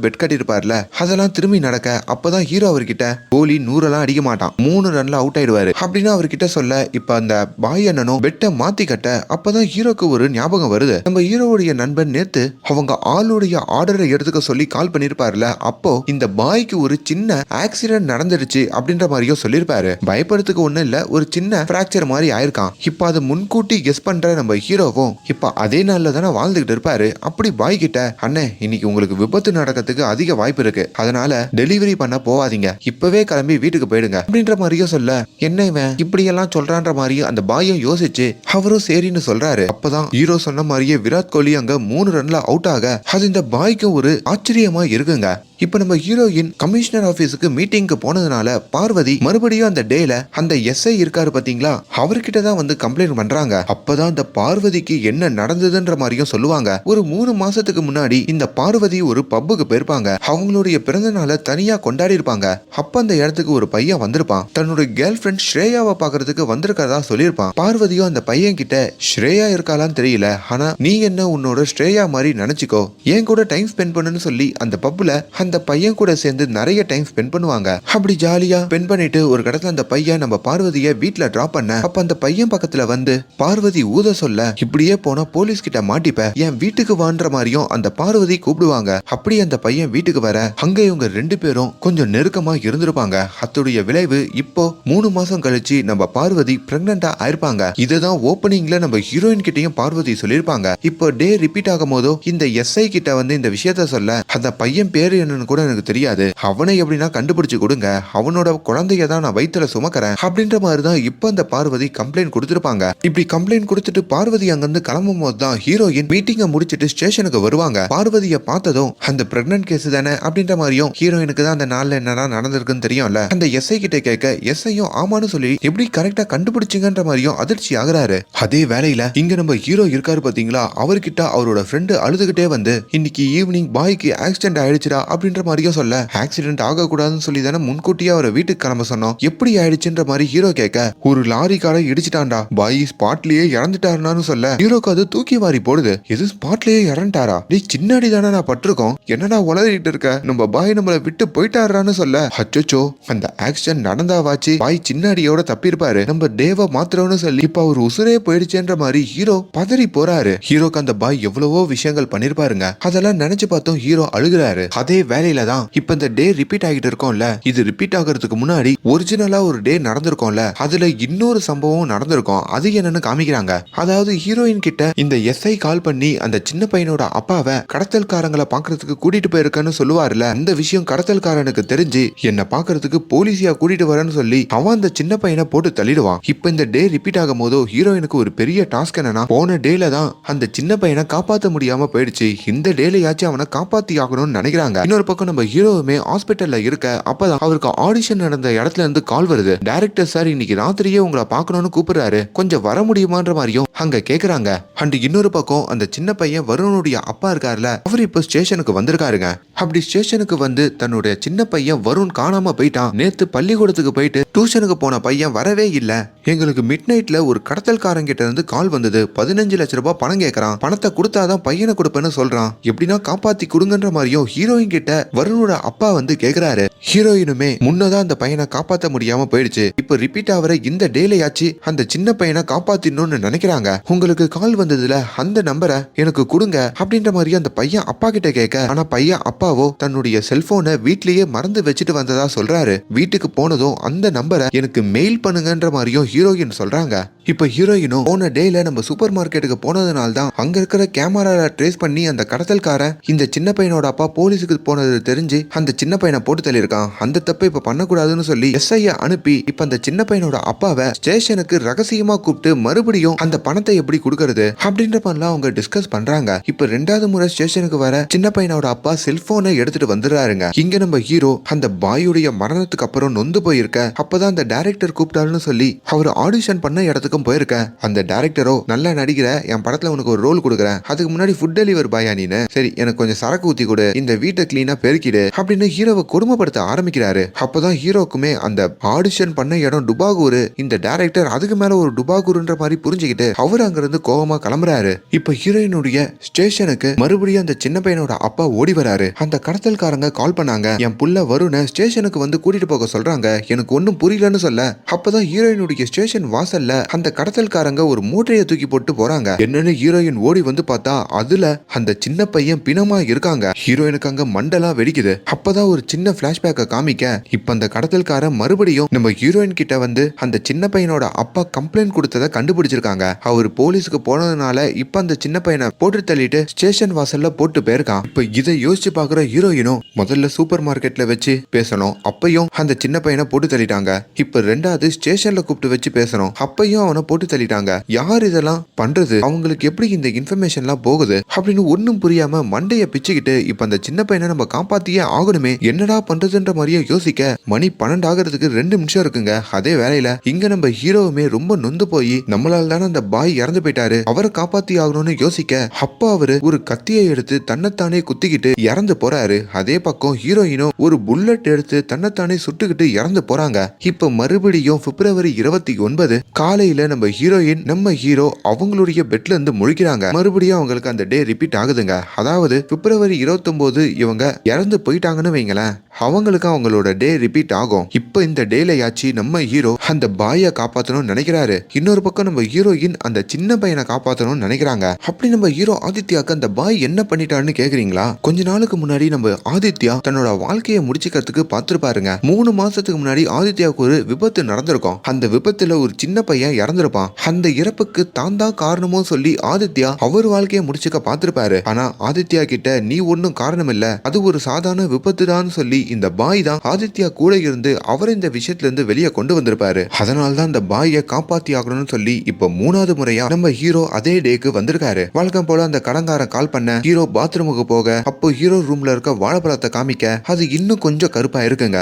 பெட் கட்டிருப்பார்ல, அதெல்லாம் திரும்பி நடக்க அப்பதான் ஹீரோ அவர்கிட்ட கோலி 100 அடிக்க மாட்டான், 3 ரன்ல அவுட் ஆயிடுவாரு அப்படின்னு அவர்கிட்ட சொல்ல, இப்ப அந்த பாய் அண்ணனும் பெட்டை மாத்தி கட்ட அப்பதான் ஹீரோக்கு ஒரு ஞாபகம் வருது. நம்ம ஹீரோவுடைய நண்பன் நேத்து அவங்க ஆளுடைய ஆர்டரை எடுத்துக்க சொல்லி கால் பண்ணிருப்பாருல, அப்போ இந்த பாய்க்கு ஒரு சின்ன ஆக்சிடென்ட் நடந்துருச்சு அப்படின்ற மாதிரியும் சொல்லிருப்பாரு. பயப்படுறதுக்கு ஒண்ணு இல்ல, ஒரு சின்ன பிராக்சர் மாதிரி ஆயிருக்கான். இப்ப அதை முன்கூட்டி கெஸ் பண்ற நம்ம ஹீரோவும் இப்ப அதே நாள்ல தானே வாழ்ந்துகிட்டு இருப்பாரு. அப்படி பாய் கிட்ட, அண்ணே இன்னைக்கு உங்களுக்கு விபத்து நடக்கிறதுக்கு அதிக வாய்ப்பு இருக்கு, அதனால டெலிவரி பண்ண போவாதீங்க, இப்பவே கிளம்பி வீட்டுக்கு போயிடுங்க அப்படின்ற மாதிரியும் சொல்ல, என்ன இவன் இப்படி எல்லாம் சொல்றான்ற மாதிரியும் அந்த பாயும் யோசிச்சு அவரும் சரின்னு சொல்றாரு. அப்பதான் ஹீரோ சொன்ன மாதிரியே விராட் கோலி அங்க 3 ரன்ல அவுட் ஆக அது இந்த பாய்க்கு ஒரு ஆச்சரியமா இருக்குங்க. இப்ப நம்ம ஹீரோயின் கமிஷனர் ஆபீஸுக்கு மீட்டிங்க்கு போனதுனால பார்வதி மறுபடியும் அந்த டேல அந்த எஸ்ஐ இருக்காரு பாத்தீங்களா, அவர்கிட்ட தான் வந்து கம்ப்ளைண்ட் பண்றாங்க. அப்பதான் இந்த பார்வதிக்கு என்ன நடந்ததுன்ற மாதிரியும் சொல்லுவாங்க. ஒரு 3 மாசத்துக்கு முன்னாடி இந்த பார்வதி ஒரு பப்புக்கு போயிருப்பாங்க, அவங்களுடைய பிறந்த நாளை தனியா கொண்டாடி இருப்பாங்க. அப்ப அந்த இடத்துக்கு ஒரு பையன் வந்திருப்பான், தன்னுடைய கேர்ள் ஃபிரெண்ட் ஸ்ரேயாவை பாக்குறதுக்கு வந்திருக்கதா சொல்லியிருப்பான். பார்வதியும் அந்த பையன் கிட்ட, ஸ்ரேயா இருக்காளான்னு தெரியல, ஆனா நீ என்ன உன்னோட ஸ்ரேயா மாதிரி நினைச்சுக்கோ, என் கூட டைம் ஸ்பெண்ட் பண்ணுன்னு சொல்லி அந்த பப்புல அந்த பையன் கூட சேர்ந்து நிறைய டைம் ஸ்பெண்ட் பண்ணுவாங்க. அப்படி ஜாலியா ஸ்பெண்ட் பண்ணிட்டு ஒரு கடத்துல அந்த பையன் நம்ம பார்வதியை வீட்டுல டிராப் பண்ண, அப்ப அந்த பையன் பக்கத்துல வந்து பார்வதி ஊத சொல்ல, இப்படியே போனா போலீஸ் கிட்ட மாட்டிப்ப, என் வீட்டுக்கு வான்ற மாதிரியும் அந்த பார்வதி கூப்பிடுவாங்க. அப்படி அந்த பையன் வீட்டுக்கு வர அங்க இவங்க 2 பேரும் கொஞ்சம் நெருக்கமா இருந்திருப்பாங்க. அதோடைய விளைவு இப்போ 3 மாசம் கழிச்சு நம்ம பார்வதி பிரெக்னண்டா ஆயிருப்பாங்க. இதுதான் ஓப்பனிங்ல நம்ம ஹீரோயின் கிட்டையும் பார்வதி சொல்லிருப்பாங்க. இப்போ டே ரிப்பீட் ஆகும் போதோ இந்த எஸ்ஐ கிட்ட வந்து இந்த விஷயத்த சொல்ல, அந்த பையன் பேரு என்னன்னு கூட எனக்கு தெரியாது, அவனை எப்படின்னா கண்டுபிடிச்சு கொடுங்க, அவனோட குழந்தைய தான் நான் வயிற்றுல சுமக்கிறேன் அப்படின்ற மாதிரி தான் இப்ப அந்த பார்வதி கம்ப்ளைண்ட் கொடுத்திருப்பாங்க. இப்படி கம்ப்ளைண்ட் கொடுத்துட்டு பார்வதி அங்கிருந்து கிளம்பும் போது தான் ஹீரோயின் மீட்டிங்கை முடிச்சிட்டு ஸ்டேஷனுக்கு வருவாங்க. பார்வதியை பார்த்ததும் அந்த பிரெக்னன்ட் கேஸ் தானே அப்படின்ற மாதிரியும், ஹீரோயினுக்கு தான் அந்த நாள்ல என்னடா நடந்திருக்குன்னு தெரியும்ல, அந்த எஸ்ஐ கிட்ட கேட்க எஸ்ஐயும் ஆமான்னு சொல்லி எப்படி கரெக்டா கண்டுபிடிச்சிங்கன்ற மாதிரியும் அதிர்ச்சி ஆகுறாரு. அதே வேலையில இங்க நம்ம ஹீரோ இருக்காரு பாத்தீங்களா, அவர்கிட்ட அவரோட ஃப்ரெண்டு அழுதுகிட்டே வந்து, இன்னைக்கு ஈவினிங் பாய்க்கு ஆக்சிடென்ட் ஆயிடுச்சுடா அப்படின்ற மாதிரியும் சொல்ல, ஆக்சிடென்ட் ஆகக்கூடாதுன்னு சொல்லி தானே முன்கூட்டியே அவரை வீட்டுக்கு கிளம்ப சொன்னோம், எப்படி ஆயிடுச்சுன்ற மாதிரி ஹீரோ கேட்க, ஒரு லாரி காரை இடிச்சிட்டான்டா, பாய் ஸ்பாட்லயே இறந்துட்டாருன்னு சொல்ல, ஹீரோக்கு அது தூக்கி வாரி போடுது. எது ஸ்பாட்லயே இறந்துட்டாரா, நீ சின்னாடி தானே நான் பட்டிருக்கோம், என்னடா உளறிட்டு இருக்க, நம்ம பாய் நம்மளை விட்டு போயிட்டாரான்னு சொல்ல, அச்சோ அந்த ஆக்சிடென்ட் நடந்தாவாச்சு, பாய் சின்னாடியோட தப்பிருப்பாரு, நம்ம தேவ மாத்திரம்னு சொல்லி இப்ப அவர் உசுரே போயிடுச்சுன்ற மாதிரி ஹீரோ பதறி போறாரு. ஹீரோக்கு அந்த பாய் எவ்வளவோ விஷயங்கள் பண்ணிருப்பாருங்க, அதெல்லாம் நினைச்சு பார்த்தோம் ஹீரோ அழுகுறாரு. அதே வேலையில தான் இப்ப இந்த டே ரிப்பீட் ஆகிட்டு இருக்கோம்ல, இது ரிப்பீட் ஆகிறதுக்கு முன்னாடி ஒரிஜினலா ஒரு டே நடந்திருக்கும்ல, அதுல இன்னொரு சம்பவம் நடந்திருக்கும், அது என்னன்னு காமிக்கிறாங்க. அதாவது ஹீரோயின் கிட்ட இந்த எஸ்ஐ கால் பண்ணி அந்த சின்ன பையனோட அப்பாவை கடத்தல்காரங்களை பாக்குறதுக்கு கூட்டிட்டு போயிருக்கன்னு சொல்லுவாருல, அந்த விஷயம் கடத்தல்காரனுக்கு தெரிஞ்சு என்ன பாக்குறதுக்கு போலீஸியா கூட்டிட்டு வரேன்னு சொல்லி அவன் அந்த சின்ன பையனை போட்டு தள்ளிடுவான். இப்ப இந்த டே ரிப்பீட் ஆகும் போதோ ஹீரோயினுக்கு ஒரு பெரிய டாஸ்க் என்னன்னா, போன டேல தான் அந்த சின்ன பையனை காப்பாற்ற முடியாம போயிடுச்சு, இந்த டேலையாச்சும் அவனை காப்பாத்தி ஆகணும்னு நினைக்கிறாங்க. இன்னொரு பக்கம் நம்ம ஹீரோவுமே ஹாஸ்பிட்டல்ல இருக்க, அப்பதான் அவருக்கு ஆடிஷன் நடந்த இடத்துல இருந்து கால் வருது, டைரக்டர் சார் இன்னைக்கு ராத்திரியே உங்களை பார்க்கணும்னு கூப்பிடுறாரு, கொஞ்சம் வர முடியுமான்ற மாதிரியும் அங்க கேக்குறாங்க. அண்ட் இன்னொரு பக்கம் அந்த சின்ன பையன் வருணுடைய அப்பா இருக்காருல, அவர் இப்ப ஸ்டேஷனுக்கு வந்திருக்காருங்க. அப்படி ஸ்டேஷனுக்கு வந்து தன்னுடைய சின்ன பையன் வருண் காணாம போயிட்டான், நேத்து பள்ளிக்கூடத்துக்கு போயிட்டு டியூஷனுக்கு போன பையன் வரவே இல்ல, எங்களுக்கு மிட் நைட்ல ஒரு கடத்தல்காரங்கிட்ட இருந்து கால் வந்தது, 15 லட்சம் ரூபாய் பணம் கேட்கறான், பணத்தை கொடுத்தாதான் பையனை கொடுப்பேன்னு சொல்றான், எப்படின்னா காப்பாத்தி கொடுங்கன்ற மாதிரியும் ஹீரோயின் கிட்ட வருணோட அப்பா வந்து கேக்குறாரு. ஹீரோயினுமே முன்னதான் அந்த பையனை காப்பாத்த முடியாம போயிடுச்சு, இப்ப ரிப்பீட் ஆகிற இந்த டேலையாச்சு அந்த சின்ன பையனை காப்பாத்திடணும்னு நினைக்கிறாங்க, உங்களுக்கு கால் வந்ததுல அந்த நம்பரை எனக்கு கொடுங்க அப்படின்ற மாதிரி அந்த பையன் அப்பா கிட்ட கேட்க, ஆனா பையன் அப்பாவோ தன்னுடைய செல்போனை வீட்லயே மறந்து வச்சுட்டு வந்ததா சொல்றாரு. வீட்டுக்கு போனதும் அந்த நம்பரை எனக்கு மெயில் பண்ணுங்கன்ற மாதிரியும் ஹீரோயின் சொல்றாங்க. இப்ப ஹீரோயினும் போன டேல நம்ம சூப்பர் மார்க்கெட்டுக்கு போனதுனால தான் அங்க இருக்கிற கேமரால ட்ரேஸ் பண்ணி அந்த கடத்தல்காரன் இந்த சின்ன பையனோட அப்பா போலீஸுக்கு போனது தெரிஞ்சு அந்த சின்ன பையனை போட்டு தள்ளியிருக்கான், அந்த தப்பை இப்ப பண்ணக்கூடாதுன்னு சொல்லி எஸ்ஐய அனுப்பி இப்ப அந்த சின்ன பையனோட அப்பாவை ஸ்டேஷனுக்கு ரகசியமா கூப்பிட்டு மறுபடியும் அந்த பணத்தை எப்படி கொடுக்கறது அப்படின்ற மாதிரிலாம் அவங்க டிஸ்கஸ் பண்றாங்க. இப்ப 2வது முறை ஸ்டேஷனுக்கு வர சின்ன பையனோட அப்பா செல்போனை எடுத்துட்டு வந்துடுறாருங்க. இங்க நம்ம ஹீரோ அந்த பாயுடைய மரணத்துக்கு அப்புறம் நொந்து போயிருக்க, அப்பதான் அந்த டைரக்டர் கூப்பிட்டாருன்னு சொல்லி அவர் ஆடிஷன் பண்ண இடத்துக்கு பக்கம் போயிருக்க, அந்த டைரக்டரோ நல்லா நடிக்கிற, என் படத்துல உனக்கு ஒரு ரோல் கொடுக்குறேன், அதுக்கு முன்னாடி ஃபுட் டெலிவரி பாயா நீனு, சரி எனக்கு கொஞ்சம் சரக்கு ஊத்தி கொடு, இந்த வீட்டை கிளீனா பெருக்கிடு அப்படின்னு ஹீரோவை கொடுமைப்படுத்த ஆரம்பிக்கிறாரு. அப்பதான் ஹீரோக்குமே அந்த ஆடிஷன் பண்ண இடம் டுபாகூர், இந்த டைரக்டர் அதுக்கு மேல ஒரு டுபாகூர்ன்ற மாதிரி புரிஞ்சுக்கிட்டு அவர் அங்கிருந்து கோவமா கிளம்புறாரு. இப்ப ஹீரோயினுடைய ஸ்டேஷனுக்கு மறுபடியும் அந்த சின்ன பையனோட அப்பா ஓடி வராரு. அந்த கடத்தல்காரங்க கால் பண்ணாங்க, என் புள்ள வருண ஸ்டேஷனுக்கு வந்து கூட்டிட்டு போக சொல்றாங்க, எனக்கு ஒன்னும் புரியலன்னு சொல்ல, அப்பதான் ஹீரோயினுடைய ஸ்டேஷன் வாசல்ல அந்த கடத்தல்காரங்க ஒரு மூட்டையை தூக்கி போட்டு போறாங்க. என்னன்னு ஹீரோயின் ஓடி வந்து பார்த்தா அதுல அந்த சின்ன பையன் பிணமா இருக்காங்க. ஹீரோயினுக்கு அங்க மண்டலா வெடிக்குது. அப்பதான் ஒரு சின்ன பிளாஷ்பேக்க காமிக்க, இப்ப அந்த கடத்தல்காரன் மறுபடியும் நம்ம ஹீரோயின் கிட்ட வந்து அந்த சின்ன பையனோட அப்பா கம்ப்ளைண்ட் கொடுத்ததை கண்டுபிடிச்சிருக்காங்க. அவர் போலீஸுக்கு போனதுனால இப்ப அந்த சின்ன பையனை போட்டு தள்ளிட்டு ஸ்டேஷன் வாசல்ல போட்டு போயிருக்கான். இப்ப இதை யோசிச்சு பாக்குற ஹீரோயினும் முதல்ல சூப்பர் மார்க்கெட்ல வச்சு பேசணும், அப்பையும் அந்த சின்ன பையனை போட்டு தள்ளிட்டாங்க. இப்ப ரெண்டாவது ஸ்டேஷன்ல கூப்பிட்டு வச்சு பேசணும், அப்பையும் அவனை போட்டு தள்ளிட்டாங்க. யார் இதெல்லாம் பண்றது, அவங்களுக்கு எப்படி இந்த இன்ஃபர்மேஷன்லாம் போகுது அப்படின்னு ஒன்னும் புரியாம மண்டைய பிச்சுக்கிட்டு இப்ப அந்த சின்ன பையனை நம்ம காப்பாத்தியே ஆகணுமே, என்னடா பண்றதுன்ற மாதிரியே யோசிக்க மணி 12 ஆகிறதுக்கு 2 நிமிஷம் இருக்குங்க. அதே வேலையில இங்க நம்ம ஹீரோவுமே ரொம்ப நொந்து போய் நம்மளால தானே அந்த பாய் இறந்து போயிட்டாரு, அவரை காப்பாத்தி ஆகணும்னு யோசிக்க அப்பா அவரு ஒரு கத்தியை எடுத்து தன்னைத்தானே குத்திக்கிட்டு இறந்து போறாரு. அதே பக்கம் ஹீரோயினும் ஒரு புல்லட் எடுத்து தன்னைத்தானே சுட்டுக்கிட்டு இறந்து போறாங்க. இப்ப மறுபடியும் பிப்ரவரி 29 காலையில நம்ம ஹீரோயின் நம்ம ஹீரோ அவங்களுடைய பெட்ல இருந்து முழிக்கிறாங்க. மறுபடியும் அவங்களுக்கு அந்த டே ரிப்பீட் ஆகுதுங்க. அதாவது பிப்ரவரி 29 இவங்க இறந்து போயிட்டாங்கன்னு வைங்களேன், அவங்களுக்கு அவங்களோட டே ரிப்பீட் ஆகும். இப்ப இந்த டேல யாச்சு நம்ம ஹீரோ அந்த பாயை காப்பாத்தணும்னு நினைக்கிறாரு. இன்னொரு பக்கம் நம்ம ஹீரோயின் அந்த சின்ன பையனை காப்பாத்தணும்னு நினைக்கிறாங்க. அப்படி நம்ம ஹீரோ ஆதித்யாக்கு அந்த பாய் என்ன பண்ணிட்டாருன்னு கேக்குறீங்களா? கொஞ்ச நாளுக்கு முன்னாடி நம்ம ஆதித்யா தன்னோட வாழ்க்கையை முடிச்சுக்கிறதுக்கு பார்த்திருப்பாருங்க. 3 மாசத்துக்கு முன்னாடி ஆதித்யாவுக்கு ஒரு விபத்து நடந்திருக்கும். அந்த விபத்துல ஒரு சின்ன பையன் இறந்திருப்பான். அந்த இறப்புக்கு தான் காரணமும் சொல்லி ஆதித்யா அவர் வாழ்க்கையை முடிச்சுக்க பார்த்திருப்பாரு. ஆனா ஆதித்யா கிட்ட நீ ஒன்னும் காரணம் இல்ல, அது ஒரு சாதாரண விபத்து தான் சொல்லி இந்த பாய் தான் ஆதித்யா கூட இருந்து அவரை இந்த விஷயத்துல இருந்து வெளியே கொண்டு வந்திருப்பாரு. அதனால்தான் இந்த பாயை காப்பாத்தி ஆகணும்னு சொல்லி இப்ப 3வது முறையா நம்ம ஹீரோ அதே டேக்கு வந்திருக்காரு. வழக்கம் போல அந்த கடங்காரன் கால் பண்ண ஹீரோ பாத்ரூமுக்கு போக அப்போ ஹீரோ ரூம்ல இருக்க வாழைப்பழத்தை காமிக்க அது இன்னும் கொஞ்சம் கருப்பா இருக்குங்க.